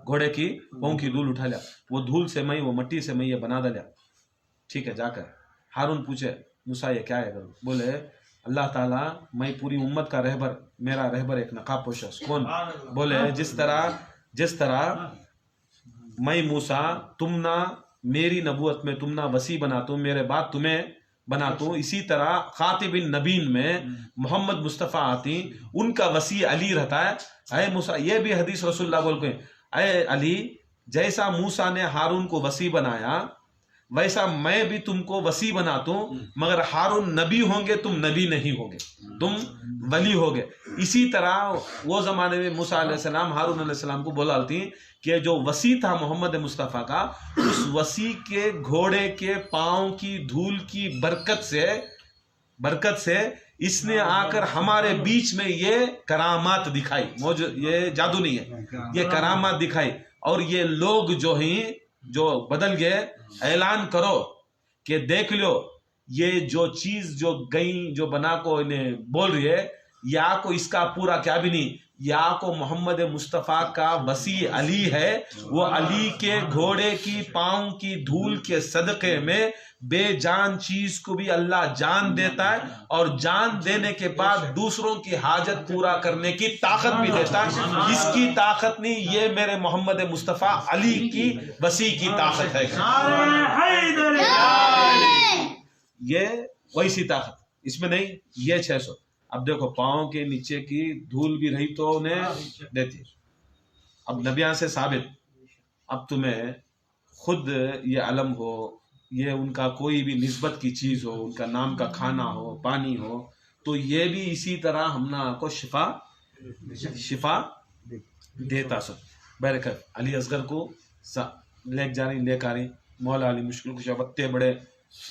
घोड़े की पाँव की धूल उठा लिया, वो धूल से मैं, वो मट्टी से मैं ये बना दिया। ठीक है जाकर हारून पूछे मूसा ये क्या है? बोले अल्लाह ताला मैं पूरी उम्मत का रहबर, मेरा रहबर एक नकाब पोश कौन? बोले जिस तरह मैं मूसा तुम ना मेरी नबूवत में तुम ना वसी बना, तुम मेरे बाद तुम्हें بناتا ہوں، اسی طرح خاتم النبین میں محمد مصطفیٰ آتی، ان کا وسیع علی رہتا ہے. اے موسیٰ، یہ بھی حدیث رسول اللہ بول کے، اے علی جیسا موسیٰ نے ہارون کو وسیع بنایا ویسا میں بھی تم کو وسیع بناتا ہوں، مگر ہارون نبی ہوں گے، تم نبی نہیں ہوگے، تم ولی ہوگے. اسی طرح وہ زمانے میں موسیٰ علیہ السلام ہارون علیہ السلام کو بولالتی کہ جو وسیع تھا محمد مصطفیٰ کا، اس وسیع کے گھوڑے کے پاؤں کی دھول کی برکت سے اس نے آ کر ہمارے بیچ میں یہ کرامات دکھائی. یہ جادو نہیں ہے، یہ کرامات دکھائی. اور یہ لوگ جو ہیں جو بدل گئے، اعلان کرو کہ دیکھ لو یہ جو چیز جو گئی جو بنا کو انہیں بول رہی ہے، یا کو اس کا پورا کیا بھی نہیں، یا کو محمد مصطفیٰ کا وسیع علی ہے، وہ علی کے گھوڑے کی پاؤں کی دھول کے صدقے میں بے جان چیز کو بھی اللہ جان دیتا ہے، اور جان دینے کے بعد دوسروں کی حاجت پورا کرنے کی طاقت بھی دیتا ہے. اس کی طاقت نہیں، یہ میرے محمد مصطفیٰ علی کی وسیع کی طاقت ہے. یہ ویسی طاقت اس میں نہیں. یہ 600 اب دیکھو پاؤں کے نیچے کی دھول بھی رہی تو انہیں دیتی. اب نبیان سے ثابت، اب تمہیں خود یہ علم ہو، یہ ان کا کوئی بھی نسبت کی چیز ہو، ان کا نام کا کھانا ہو، پانی ہو، تو یہ بھی اسی طرح ہم نے کو شفا دیتا. سب برکت علی اصغر کو لے جا رہی، لے کر رہی مولا علی مشکل کشا بتے بڑے،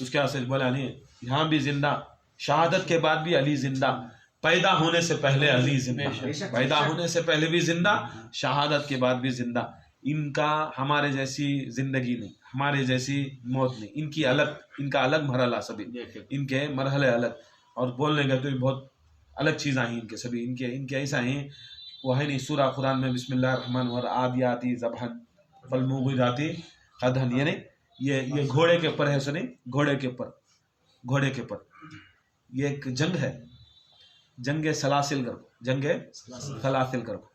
اس کے حاصل بولا نہیں یہاں بھی زندہ، شہادت کے بعد بھی علی زندہ، پیدا ہونے سے پہلے علی زندہ، پیدا ہونے سے پہلے بھی زندہ، شہادت کے بعد بھی زندہ. ان کا ہمارے جیسی زندگی نہیں، ہمارے جیسی موت نہیں، ان کا الگ مرحلہ، سبھی ان کے مرحلے الگ. اور بولنے گئے تو بہت الگ چیزیں ہیں ان کے، سبھی ان کے ایسا ہیں. وہ ہے نہیں سورہ قرآن میں بسم اللہ الرحمن والعادیاتی ذبحن فالمغیراتی قدحن، یہ نہیں، یہ گھوڑے کے اوپر ہے. سنیں، گھوڑے کے اوپر یہ ایک جنگ ہے، جنگ سلاسل کر کو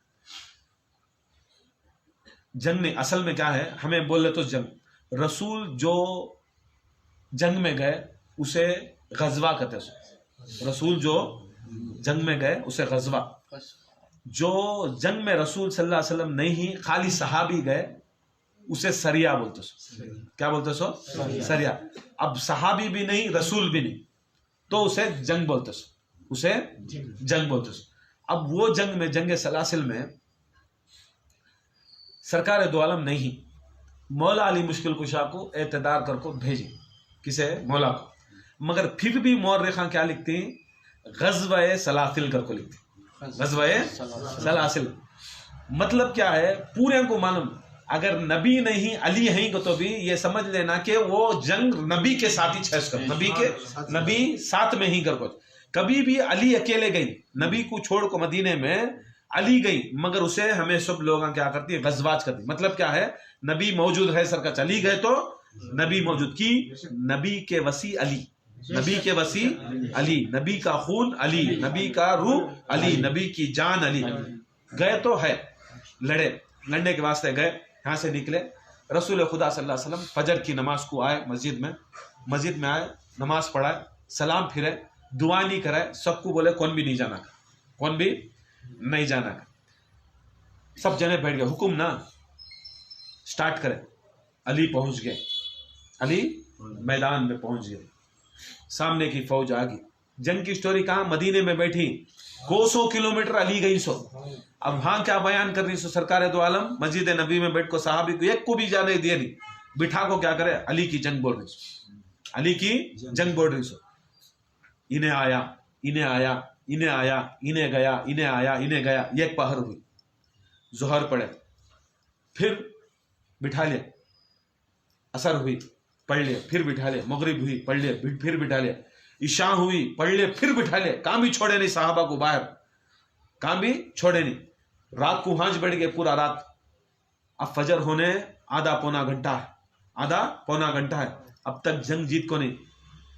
جنگ نہیں. اصل میں کیا ہے، ہمیں بول رہے تو جنگ، رسول جو جنگ میں گئے اسے غزوہ کہتے ہیں. رسول جو جنگ میں گئے اسے غزوہ. جو جنگ میں رسول صلی اللہ علیہ وسلم نہیں، خالی صحابی گئے، اسے سریا بولتے سو. کیا بولتے سو؟ سریا. اب صحابی بھی نہیں، رسول بھی نہیں، تو اسے جنگ بولتے سو، اسے جنگ بولتے سو. اب وہ جنگ میں، جنگ سلاسل میں سرکار دو عالم نہیں، مولا علی مشکل کشا کو اعتدار کر کو بھیجی. کسے؟ مولا کو. مگر پھر بھی مورخاں کیا لکھتی ہیں؟ غزوہ سلاسل کر کو لکھتی. غزوہ سلاسل مطلب کیا ہے؟ پورے کو معلوم، اگر نبی نہیں علی ہیں تو بھی یہ سمجھ لینا کہ وہ جنگ نبی کے ساتھ ہی چھیس کر، نبی ساتھ میں ہی کر کو. کبھی بھی علی اکیلے گئی، نبی کو چھوڑ کو مدینے میں علی گئی، مگر اسے ہمیں سب لوگ کیا کرتی ہے؟ غزوات کرتی. مطلب کیا ہے؟ نبی موجود ہے، سر کا چلی گئے تو نبی موجود کی. نبی کے وسیع علی، نبی کے وسیع علی، نبی کا خون علی، نبی کا روح علی، نبی کی جان علی. گئے تو ہے، لڑنے کے واسطے گئے، یہاں سے نکلے. رسول خدا صلی اللہ علیہ وسلم فجر کی نماز کو آئے، مسجد میں آئے، نماز پڑھائے، سلام پھرے، دعا نہیں کرائے، سب کو بولے کون بھی نہیں جانا کا، کون بھی نہیں جانا کا. سب جنے بیٹھ گئے، حکم نہ سٹارٹ کرے. علی پہنچ گئے، علی میدان میں پہنچ گئے، سامنے کی فوج آ گئی. جنگ کی سٹوری کہاں؟ مدینے میں بیٹھی، کوسوں کلومیٹر علی گئی سو. اب وہاں کیا بیان کر رہی سو؟ سرکار دو عالم مسجد نبی میں بیٹھ کو صحابی کو ایک کو بھی جانے دیا نہیں، بٹھا کو کیا کرے؟ علی کی جنگ بول رہی سو، علی کی جنگ بول رہی سو. انہیں آیا، انہیں آیا، انہیں آیا، انہیں گیا، انہیں آیا، انہیں گیا. ایک پہر ہوئی، ظہر پڑے، پھر بٹھا لے، اثر ہوئی، پڑھ لے، پھر بٹھا لے، مغرب ہوئی، پڑھ لے، پھر بٹھا لے، عشاء ہوئی، پڑھ لے، پھر بٹھا لے. کام بھی چھوڑے نہیں صحابہ کو باہر، کام بھی چھوڑے نہیں. رات کو ہانچ بیٹھ گئے پورا رات. اب فجر ہونے آدھا پونا گھنٹہ ہے، اب تک جنگ جیت کو نہیں.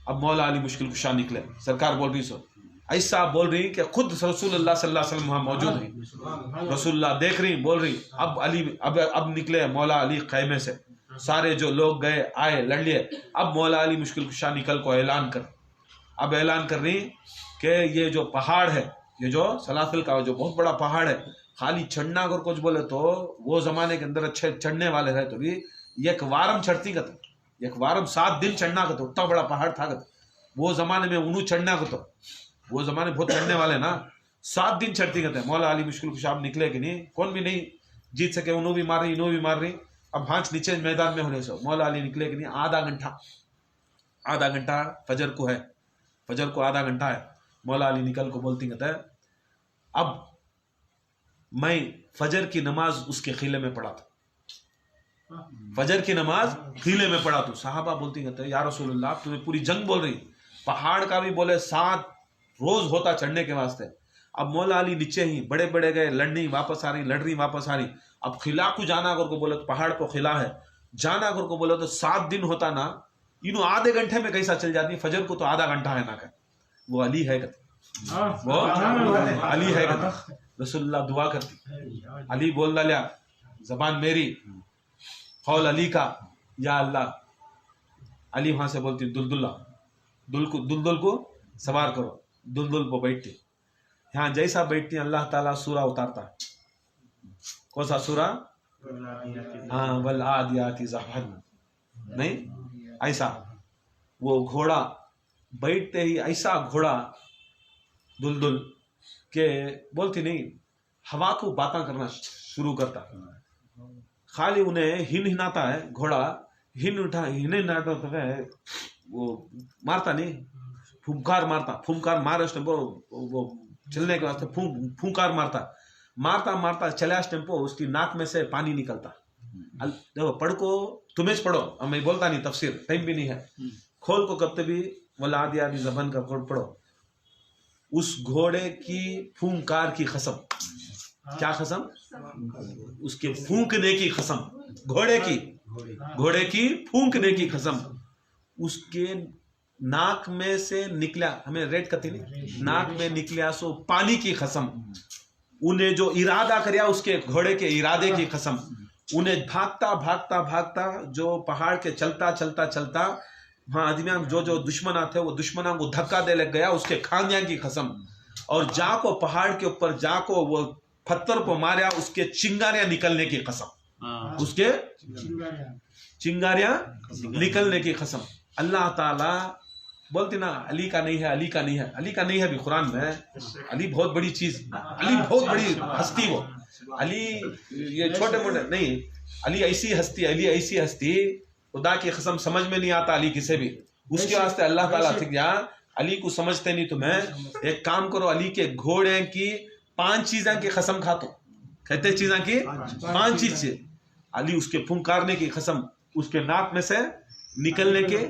اب مولا علی مشکل کشا نکلے، سرکار بول رہی سو، ایسا بول رہی کہ خود رسول اللہ صلی اللہ علیہ وسلم وہاں موجود ہیں، رسول اللہ دیکھ رہی، بول رہی. اب علی اب نکلے مولا علی خیمے سے، सारे जो लोग गए आए लड़ लिए। अब मौला अली मुश्किल कुशा निकल को ऐलान कर, अब ऐलान कर रही कि ये जो पहाड़ है, ये जो सलासिल का जो बहुत बड़ा पहाड़ है, खाली चढ़ना अगर कुछ बोले तो वो जमाने के अंदर अच्छे चढ़ने वाले रहे तो भी एक वारम चढ़ती कत, एक वारम 7 दिन चढ़ना कत, उतना बड़ा पहाड़ था कत वो जमाने में, उन्हों चढ़ना को तो वो जमाने बहुत चढ़ने वाले ना, 7 दिन चढ़ती कहते। मौला अली मुश्किल कुशाब निकले कि नहीं, कौन भी नहीं जीत सके, उन्हों भी मार रही, इन्हों भी मार रही। अब हाथ नीचे मैदान में होने से मौला अली निकले कि नहीं, आधा घंटा फजर को है, फजर को आधा घंटा है। मौला अली निकल को बोलती कहते हैं अब मैं फजर की नमाज उसके खिले में पढ़ा था, फजर की नमाज खिले में पढ़ा तू। साहबा बोलती कहते हैं या रसूलुल्लाह तुम्हें पूरी जंग बोल रही, पहाड़ का भी बोले 7 रोज होता चढ़ने के वास्ते। अब मौला अली नीचे ही बड़े बड़े गए, लड़नी वापस आ रही, लड़ रही वापस आ रही। अब खिला को जाना अगर को बोले तो पहाड़ को खिला है, जाना अगर को बोले तो 7 दिन होता ना, इन्हों आधे घंटे में कैसा चल जाती, फजर को तो आधा घंटा है ना। वो अली है कहते, वो अली है कहते। रसूलुल्लाह दुआ करती, अली बोल डालिया जबान मेरी कौल अली का, या अल्लाह। अली वहां से बोलती दुलदुल को सवार करो, दुलदुल को बैठती। यहाँ जैसा बैठती अल्लाह ताला सूरा उतारता, कौन सा सूरा? हाँ, वल आदियाती ज़बहन, नहीं ऐसा। वो घोड़ा बैठते ही ऐसा घोड़ा दुलदुल के बोलती नहीं, हवा को बातें करना शुरू करता, खाली उन्हें हिनाता है घोड़ा, हिनाता है, वो मारता नहीं, फुंकार मारता, फुंकार मार वो चलने के वास्ते फुंकार मारता चला टेम्पो, उसकी नाक में से पानी निकलता। देखो पढ़ को तुम्हें पढ़ो, अब मैं बोलता नहीं तफसीर, टाइम भी नहीं है, खोल को कब भी वल आदियाती ज़बहन का पढ़ो। उस घोड़े की फुंकार की कसम, क्या कसम? उसके फूंकने की कसम, घोड़े की फूंकने की कसम। उसके नाक में से निकला, हमें रेड कती नहीं, नाक में निकला सो पानी की कसम। उन्हें जो इरादा करया उसके घोड़े के इरादे की कसम। उन्हें भागता जो पहाड़ के चलता वहां आदमियां जो दुश्मन थे वो दुश्मना को धक्का दे लग गया, उसके खानिया की कसम। और जाको पहाड़ के ऊपर जाको वो पत्थर को मारा, उसके चिंगारियां निकलने की कसम, उसके चिंगारियां निकलने की कसम। अल्लाह ताला बोलती ना अली का नहीं है, अली का नहीं है, अली का नहीं है भी कुरान में। अली बहुत बड़ी चीज, अली बहुत बड़ी हस्ती, वो अली ये छोटे मोटे नहीं, अली ऐसी हस्ती, अली ऐसी हस्ती, खुदा की कसम समझ में नहीं आता अली किसे भी। उसके वास्ते अल्लाह ताला ठीक या अली को समझते नहीं तुम्हें, एक काम करो, अली के घोड़े की 5 चीजें की कसम खा, तो कहते चीजें की 5 चीज से अली उसके फुंकारने की कसम, उसके नाक में से निकलने के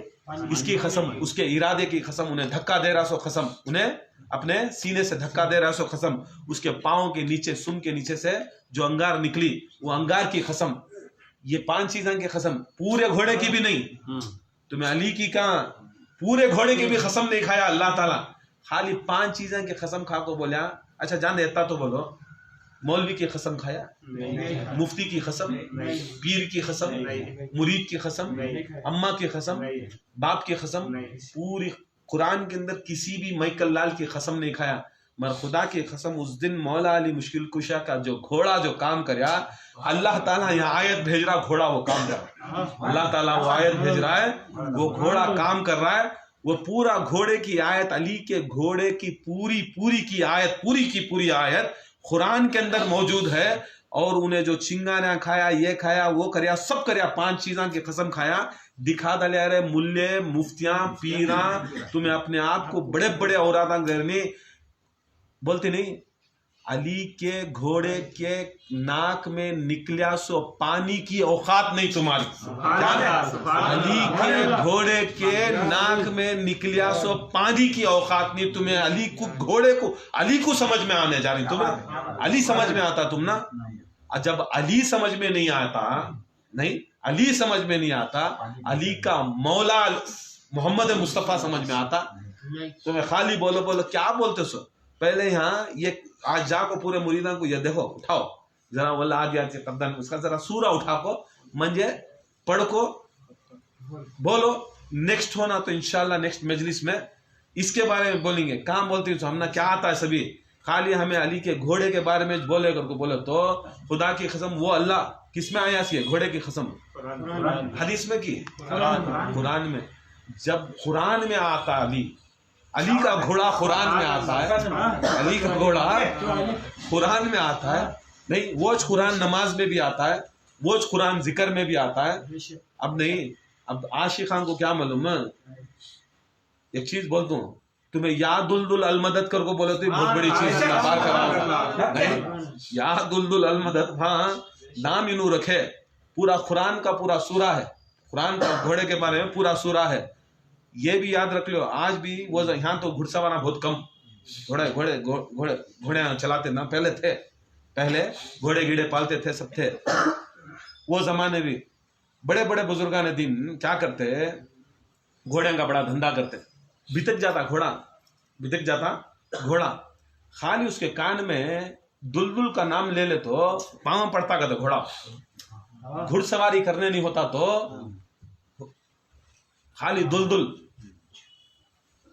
इसकी कसम, उसके इरादे की कसम, उन्हें धक्का दे रहा सो कसम, उन्हें अपने सीने से धक्का दे रहा सो कसम, उसके पाँव के नीचे सुन के नीचे से जो अंगार निकली वो अंगार की कसम। ये 5 चीजें की कसम, पूरे घोड़े की भी नहीं, तुम्हें अली की कहा पूरे घोड़े की भी कसम नहीं खाया अल्लाह ताला, खाली 5 चीजें की कसम खा को बोला। अच्छा जान देता तो बोलो, मौलवी की कसम खाया, मुफ्ती की कसम, पीर की कसम, मुरीद की कसम, अम्मा की कसम, बाप की कसम, पूरी कुरान के अंदर किसी भी मैकल लाल की कसम नहीं खाया। मगर खुदा की कसम उस दिन मौला अली मुश्किल कुशा का जो घोड़ा जो काम करया, अल्लाह ताला यहाँ आयत भेज रहा, घोड़ा वो काम कर रहा, अल्लाह ताला वो आयत भेज रहा है, वो घोड़ा काम कर रहा है। वो पूरा घोड़े की आयत, अली के घोड़े की पूरी की आयत, पूरी आयत कुरान के अंदर मौजूद है। और उन्हें जो चिंगारियां खाया, ये खाया, वो करया, सब करया, 5 चीज़ों की कसम खाया। दिखा दलिया रे मुल्ले मुफ्तियां पीरा तुम्हें अपने आप को बड़े बड़े औरादा करने बोलते नहीं। अली के घोड़े के नाक में निकलिया सो पानी की औकात नहीं तुम्हारी, अली के घोड़े के नाक में निकलिया सो पानी की औकात नहीं तुम्हें। अली को घोड़े को अली को समझ में आने जा रही तुम्हें, अली समझ में आता तुम ना। जब अली समझ में नहीं आता, नहीं अली समझ में नहीं आता, अली का मौला मोहम्मद मुस्तफ़ा समझ में आता। तुम्हें खाली बोलो क्या बोलते सो। पहले यहाँ ये आज जाको पूरे मुरीदा को ये देखो, उठाओ जरा वल्ला आदियाती ज़बहन, उसका जरा सूरा उठा को मंजे पढ़ को बोलो, नेक्स्ट होना तो इंशाल्लाह नेक्स्ट मजलिस में इसके बारे में बोलेंगे। कहाँ बोलती हूँ हमने क्या आता है सभी, खाली हमें अली के घोड़े के बारे में बोले करके बोले तो खुदा की कसम वो अल्लाह किस में आया सी घोड़े की कसम, हदीस में की, कुरान में। जब कुरान में आता अली का घोड़ा कुरान में आता है, अली का घोड़ा कुरान में आता है, नहीं वो कुरान नमाज में भी आता है, वो कुरान जिक्र में भी आता है। अब नहीं, अब आशिक खान को क्या मालूम है, एक चीज बोल दूं तुम्हें, या दुलदुल अलमदद कर को बोले तो बहुत बड़ी चीज है, बार करा नहीं, या दुलदुल अलमदद, हाँ नाम इनू रखे, पूरा कुरान का पूरा सूरा है, कुरान का घोड़े के बारे में पूरा सूरा है। ये भी याद रख लो, आज भी वो यहाँ तो घुड़सवार बहुत कम, घोड़े घोड़े घोड़े घोड़े चलाते ना, पहले थे, पहले घोड़े गिड़े पालते थे, सब थे। वो जमाने भी बड़े बड़े बुजुर्गान दिन क्या करते, घोड़े का बड़ा धंधा करते, बितक जाता घोड़ा, बितक जाता घोड़ा, खाली उसके कान में दुलदुल का नाम ले ले तो पाँव पड़ता कहते घोड़ा, घुड़सवारी करने नहीं होता तो खाली दुलदुल,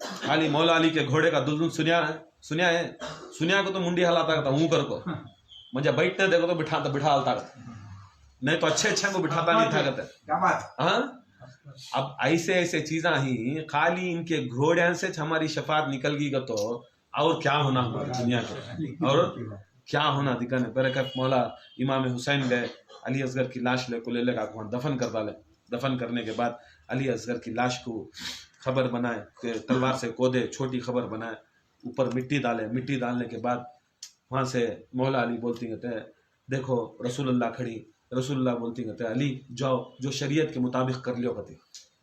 खाली मौला अली के घोड़े का दुलदुल सुनिया को तो मुंडी हलाता कहता हूँ कर को, मुझे बैठने देखो तो बिठा हलता कहता, नहीं तो अच्छे को बिठाता नहीं था कहते। हाँ, अब ऐसे ऐसे चीजा ही खाली इनके घोड़े से हमारी शफात निकल गई तो और क्या होना हमारी दुनिया के, और क्या होना दिखाने। बरकत मौला इमाम हुसैन गए, अली असगर की लाश ले लगा दफन कर डाले, दफन करने के बाद अली असगर की लाश को खबर बनाए, तलवार से कोदे, छोटी खबर बनाए, ऊपर मिट्टी डाले, मिट्टी डालने के बाद वहां से मौला अली बोलती कहते देखो रसूलुल्लाह खड़ी, रसूलुल्लाह बोलती कहते अली जाओ जो शरीयत के मुताबिक कर लियो कहते,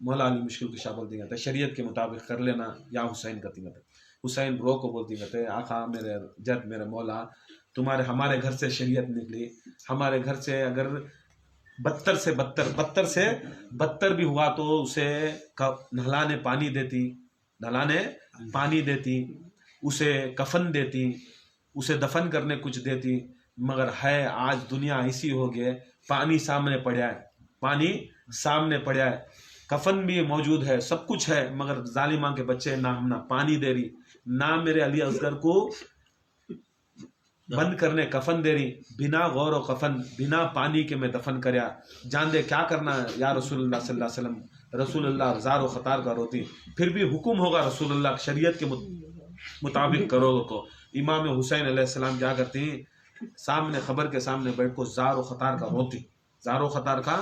मौला अली मुश्किल कुशा बोलती कहते शरीयत के मुताबिक कर लेना या हुसैन कहती कहते, हुसैन रो को बोलती कहते आखा मेरे जद मेरे मौला तुम्हारे हमारे घर से शरीयत निकली, हमारे घर से अगर बदतर से बदतर भी हुआ तो उसे नहलाने पानी देती, उसे कफन देती, उसे दफन करने कुछ देती। मगर है आज दुनिया ऐसी हो गई, पानी सामने पड़ा है, कफन भी मौजूद है, सब कुछ है, मगर जालिमा के बच्चे ना हम ना पानी दे रही, ना मेरे अली असगर को बंद करने कफन दे रही, बिना गौर व कफन बिना पानी के मैं दफन करया, जान दे क्या करना है या रसूलुल्लाह सल्लल्लाहु अलैहि वसल्लम। रसूलुल्लाह ज़ार व खतार का रोती, फिर भी हुक्म होगा रसूलुल्लाह शरीयत के मुताबिक करोगे को। इमाम हुसैन अलैहिस्सलाम क्या करती, सामने खबर के सामने बैठ को ज़ार व खतार का रोती, ज़ार व खतार का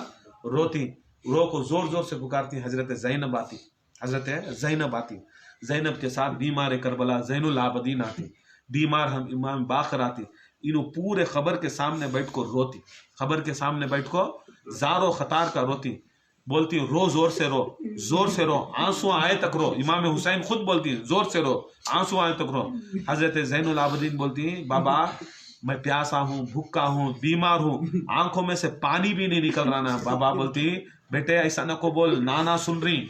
रोती, रो को जोर जोर से पुकारती। हजरत ज़ैनब आती, ज़ैनब के साथ बीमार करबला ज़ैनुल आबदीन आती, बीमार हम इमाम बाकर आती, इन्हों पूरे खबर के सामने बैठ को रोती, खबर के सामने बैठ को ज़ारो खतार का रोती, बोलती रो जोर से रो, आंसू आए तक रो। इमाम हुसैन खुद बोलती जोर से रो, आंसू आए तक रो। हजरत ज़ैनुल आबदीन बोलती बाबा मैं प्यासा हूँ, भूखा हूँ, बीमार हूँ, आंखों में से पानी भी नहीं निकल रहा ना। बाबा बोलती बेटे ऐसा न को बोल, नाना सुन रही,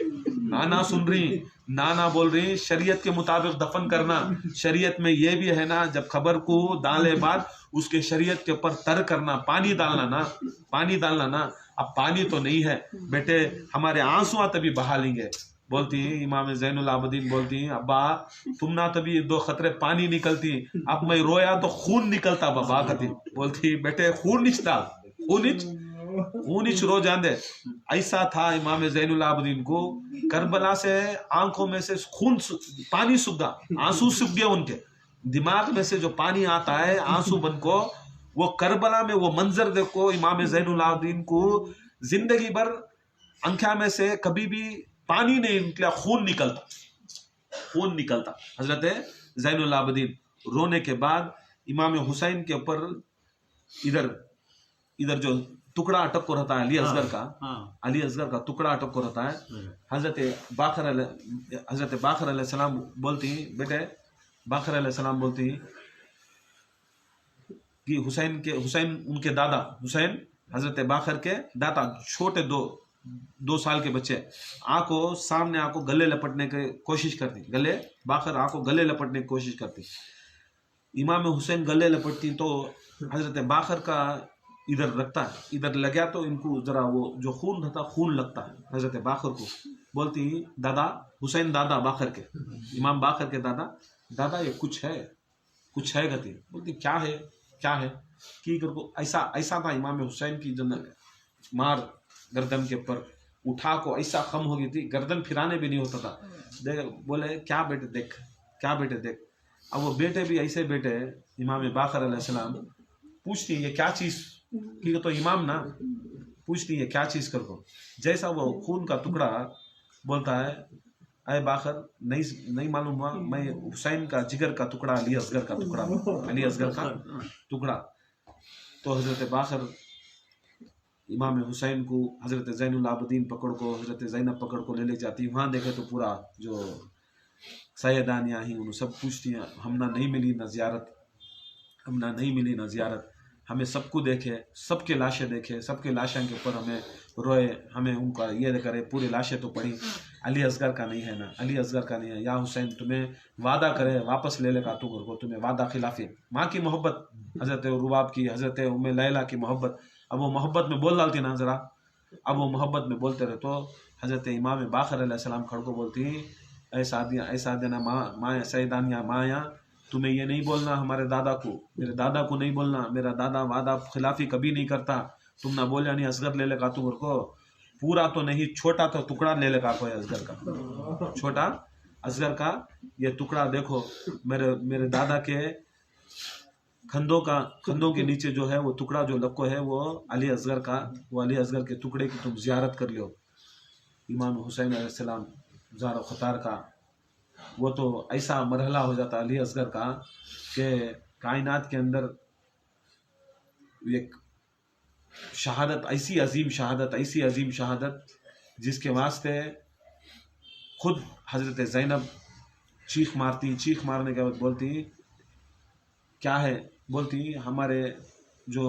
नाना बोल रही, शरीयत के मुताबिक दफन करना। शरीयत में ये भी है ना, जब खबर को डाले बाद उसके शरीयत के ऊपर तर करना, पानी डालना ना। अब पानी तो नहीं है बेटे, हमारे आंसू तभी बहा लेंगे। बोलती इमाम ज़ैनुल आबदीन बोलती अब्बा तुम ना तभी 2 खतरे पानी निकलती, अब मैं रोया तो खून निकलता बाबा कहती। बोलती बेटे खून निच रो जान दे। ऐसा था इमाम ज़ैनुल आबदीन को, करबला से आंखों में से पानी सूख गया, आंसू सूख गए उनके दिमाग में से, जो पानी आता है आंसू बन को। वो करबला में वो मंजर देखो, इमाम ज़ैनुल आबदीन को जिंदगी भर आंखों में से कभी भी पानी नहीं निकला, खून निकलता। हजरत ज़ैनुल आबदीन रोने के बाद इमाम हुसैन के ऊपर इधर जो टुकड़ा अटक को रहता है अली असगर का टुकड़ा अटक को रहता है। हजरत बाकर अलैहिस्सलाम बोलती बेटे, बाकर अलैहिस्सलाम बोलती कि हुसैन उनके दादा, हुसैन हजरत बाकर के दादा, छोटे 2 साल के बच्चे, सामने आको गले लपटने की कोशिश करती, बाकर आको गले लपटने की कोशिश करती। इमाम हुसैन गले लपटती तो हजरत बाकर का इधर रखता है, इधर लग गया तो इनको जरा वो जो खून रहता खून लगता है हजरत बाकर को। बोलती दादा हुसैन, दादा बाकर के, इमाम बाकर के दादा, दादा ये कुछ है गति। बोलती क्या है कि को ऐसा था इमाम हुसैन की जन मार गर्दन के ऊपर उठा को ऐसा खम हो गई थी, गर्दन फिराने भी नहीं होता था। बोले क्या बेटे देख। अब वो बेटे भी ऐसे बेटे इमाम बाकर अलैहिस्सलाम पूछती है ये क्या चीज की, तो इमाम ना पूछती है क्या चीज कर को। जैसा वो खून का टुकड़ा बोलता है अय बाकर नहीं मालूम हुआ, मैं हुसैन का जिगर का टुकड़ा, अली असगर का टुकड़ा। तो हजरत बाकर इमाम हुसैन को हजरत ज़ैनुल आबदीन पकड़ को, हजरत ज़ैनब पकड़ को ले जाती। वहाँ देखे तो पूरा जो सैयदानियाँ ही उन्हें सब पूछती हैं हमना नहीं मिली ना ज़ियारत, हमें सबको देखे, सबके लाशें देखे, सबके लाशों के ऊपर हमें रोए, हमें उनका ये करे, पूरी लाशें तो पड़ी, अली असगर का नहीं है। या हुसैन तुम्हें वादा करे वापस ले लेगा तू घर को, तुम्हें वादा खिलाफी। माँ की मोहब्बत, हजरत रुबाब की, हजरत उम्मे लैला की मोहब्बत, अब वो मोहब्बत में बोल डालती ना जरा, अब वो मोहब्बत में बोलते रहे तो हजरत इमाम बाकर अलैहिस्सलाम खड़ को बोलती ऐसा देना माँ सैदानिया माया, तुम्हें ये नहीं बोलना हमारे दादा को, मेरे दादा को नहीं बोलना, मेरा दादा वादा खिलाफी कभी नहीं करता। तुम ना बोले नहीं असगर ले लेगा तू घर को, पूरा तो नहीं छोटा तो टुकड़ा ले लेगा कोई असगर का, छोटा असगर का ये टुकड़ा देखो, मेरे दादा के खंदों के नीचे जो है वो टुकड़ा जो लक्को है वो अली असगर का, वो अली असगर के टुकड़े की तुम जियारत कर लो। इमाम हुसैन अलैहिस्सलाम ज़ार ख़तार का वो तो ऐसा मरहला हो जाता अली असगर का कि कायनात के अंदर एक शहादत, ऐसी अजीम शहादत जिसके वास्ते खुद हजरत ज़ैनब चीख मारने के बाद बोलती क्या है, बोलती हमारे जो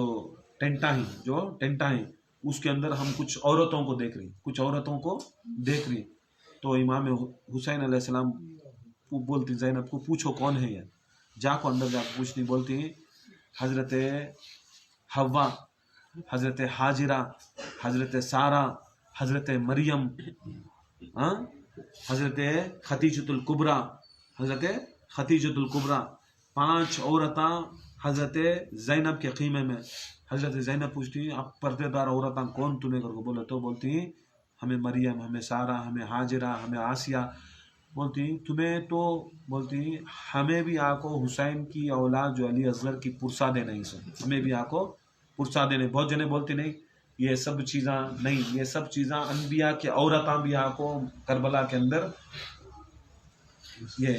टेंटा हैं उसके अंदर हम कुछ औरतों को देख रही। तो इमाम हुसैन अलैहिस्सलाम बोलती ज़ैनब को पूछो कौन है ये, जाको अंदर जाकर पूछती। बोलती हजरत हव्वा, हजरत हाजिरा, हजरत सारा, हजरत मरियम, हजरत खतीजतुल कुबरा, 5 औरतां हजरत ज़ैनब के ख़ीमे में। हजरत ज़ैनब पूछती आप पर्देदार औरतां कौन तुम्हें करको बोले, तो बोलती हमें मरियम, हमें सारा, हमें हाजिरा, हमें आसिया। बोलती तुम्हें तो, बोलती हमें भी आको हुसैन की औलाद जो अली असगर की पुरसा दे नहीं सो, हमें भी आको पुरसा देने। बहुत जने बोलती नहीं ये सब चीज़ां नहीं, ये सब चीज़ां अनबिया के औरतां भी आको करबला के अंदर ये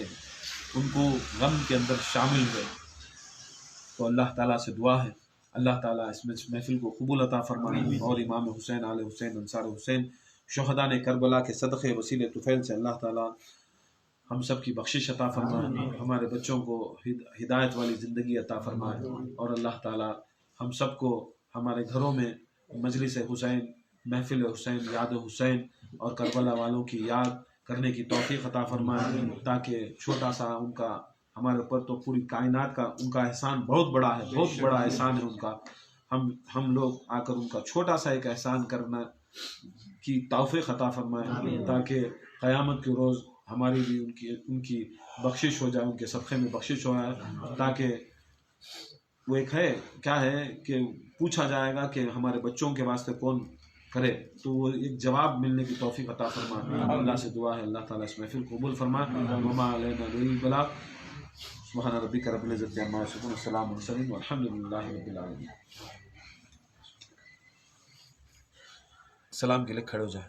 उनको गम के अंदर शामिल हुए। तो अल्लाह ताला से दुआ है अल्लाह ताला इसमें महफिल को कबूल अता फरमाए और इमाम हुसैन आले हुसैन अंसार हुसैन शुहदा ने करबला के सदक़े वसीले तुफ़ैल से अल्लाह ताला हम सब की बख्शिश अता फरमाए, हमारे बच्चों को हिदायत वाली ज़िंदगी अता फरमाए और अल्लाह ताला हम सब को हमारे घरों में मजलिस हुसैन, महफिल हुसैन, याद हुसैन और करबला वालों की याद करने की तौफीक अता फरमाए, ताकि छोटा सा उनका हमारे ऊपर तो पूरी कायनात का उनका एहसान बहुत बड़ा है, बहुत बड़ा एहसान है उनका। हम लोग आकर उनका छोटा सा एक एहसान करना की तौफीक अता फरमाए, ताकि क़यामत के रोज़ हमारी भी उनकी बख्शिश हो जाए, उनके सदक़े में बख्शिश हो जाए, ताकि वो एक है क्या है कि पूछा जाएगा कि हमारे बच्चों के वास्ते कौन करे, तो वो एक जवाब मिलने की तौफीक अता फरमाए। अल्लाह से दुआ है अल्लाह ताला इस महफिल को कबूल फरमाए। वमा अलैना इल्लल बलाग। सुब्हान रब्बिका रब्बिल इज़्ज़ति अम्मा यसिफून, वस्सलामुन अलल मुरसलीन, वल्हम्दुलिल्लाहि रब्बिल आलमीन। सलाम के लिए खड़े हो जाए।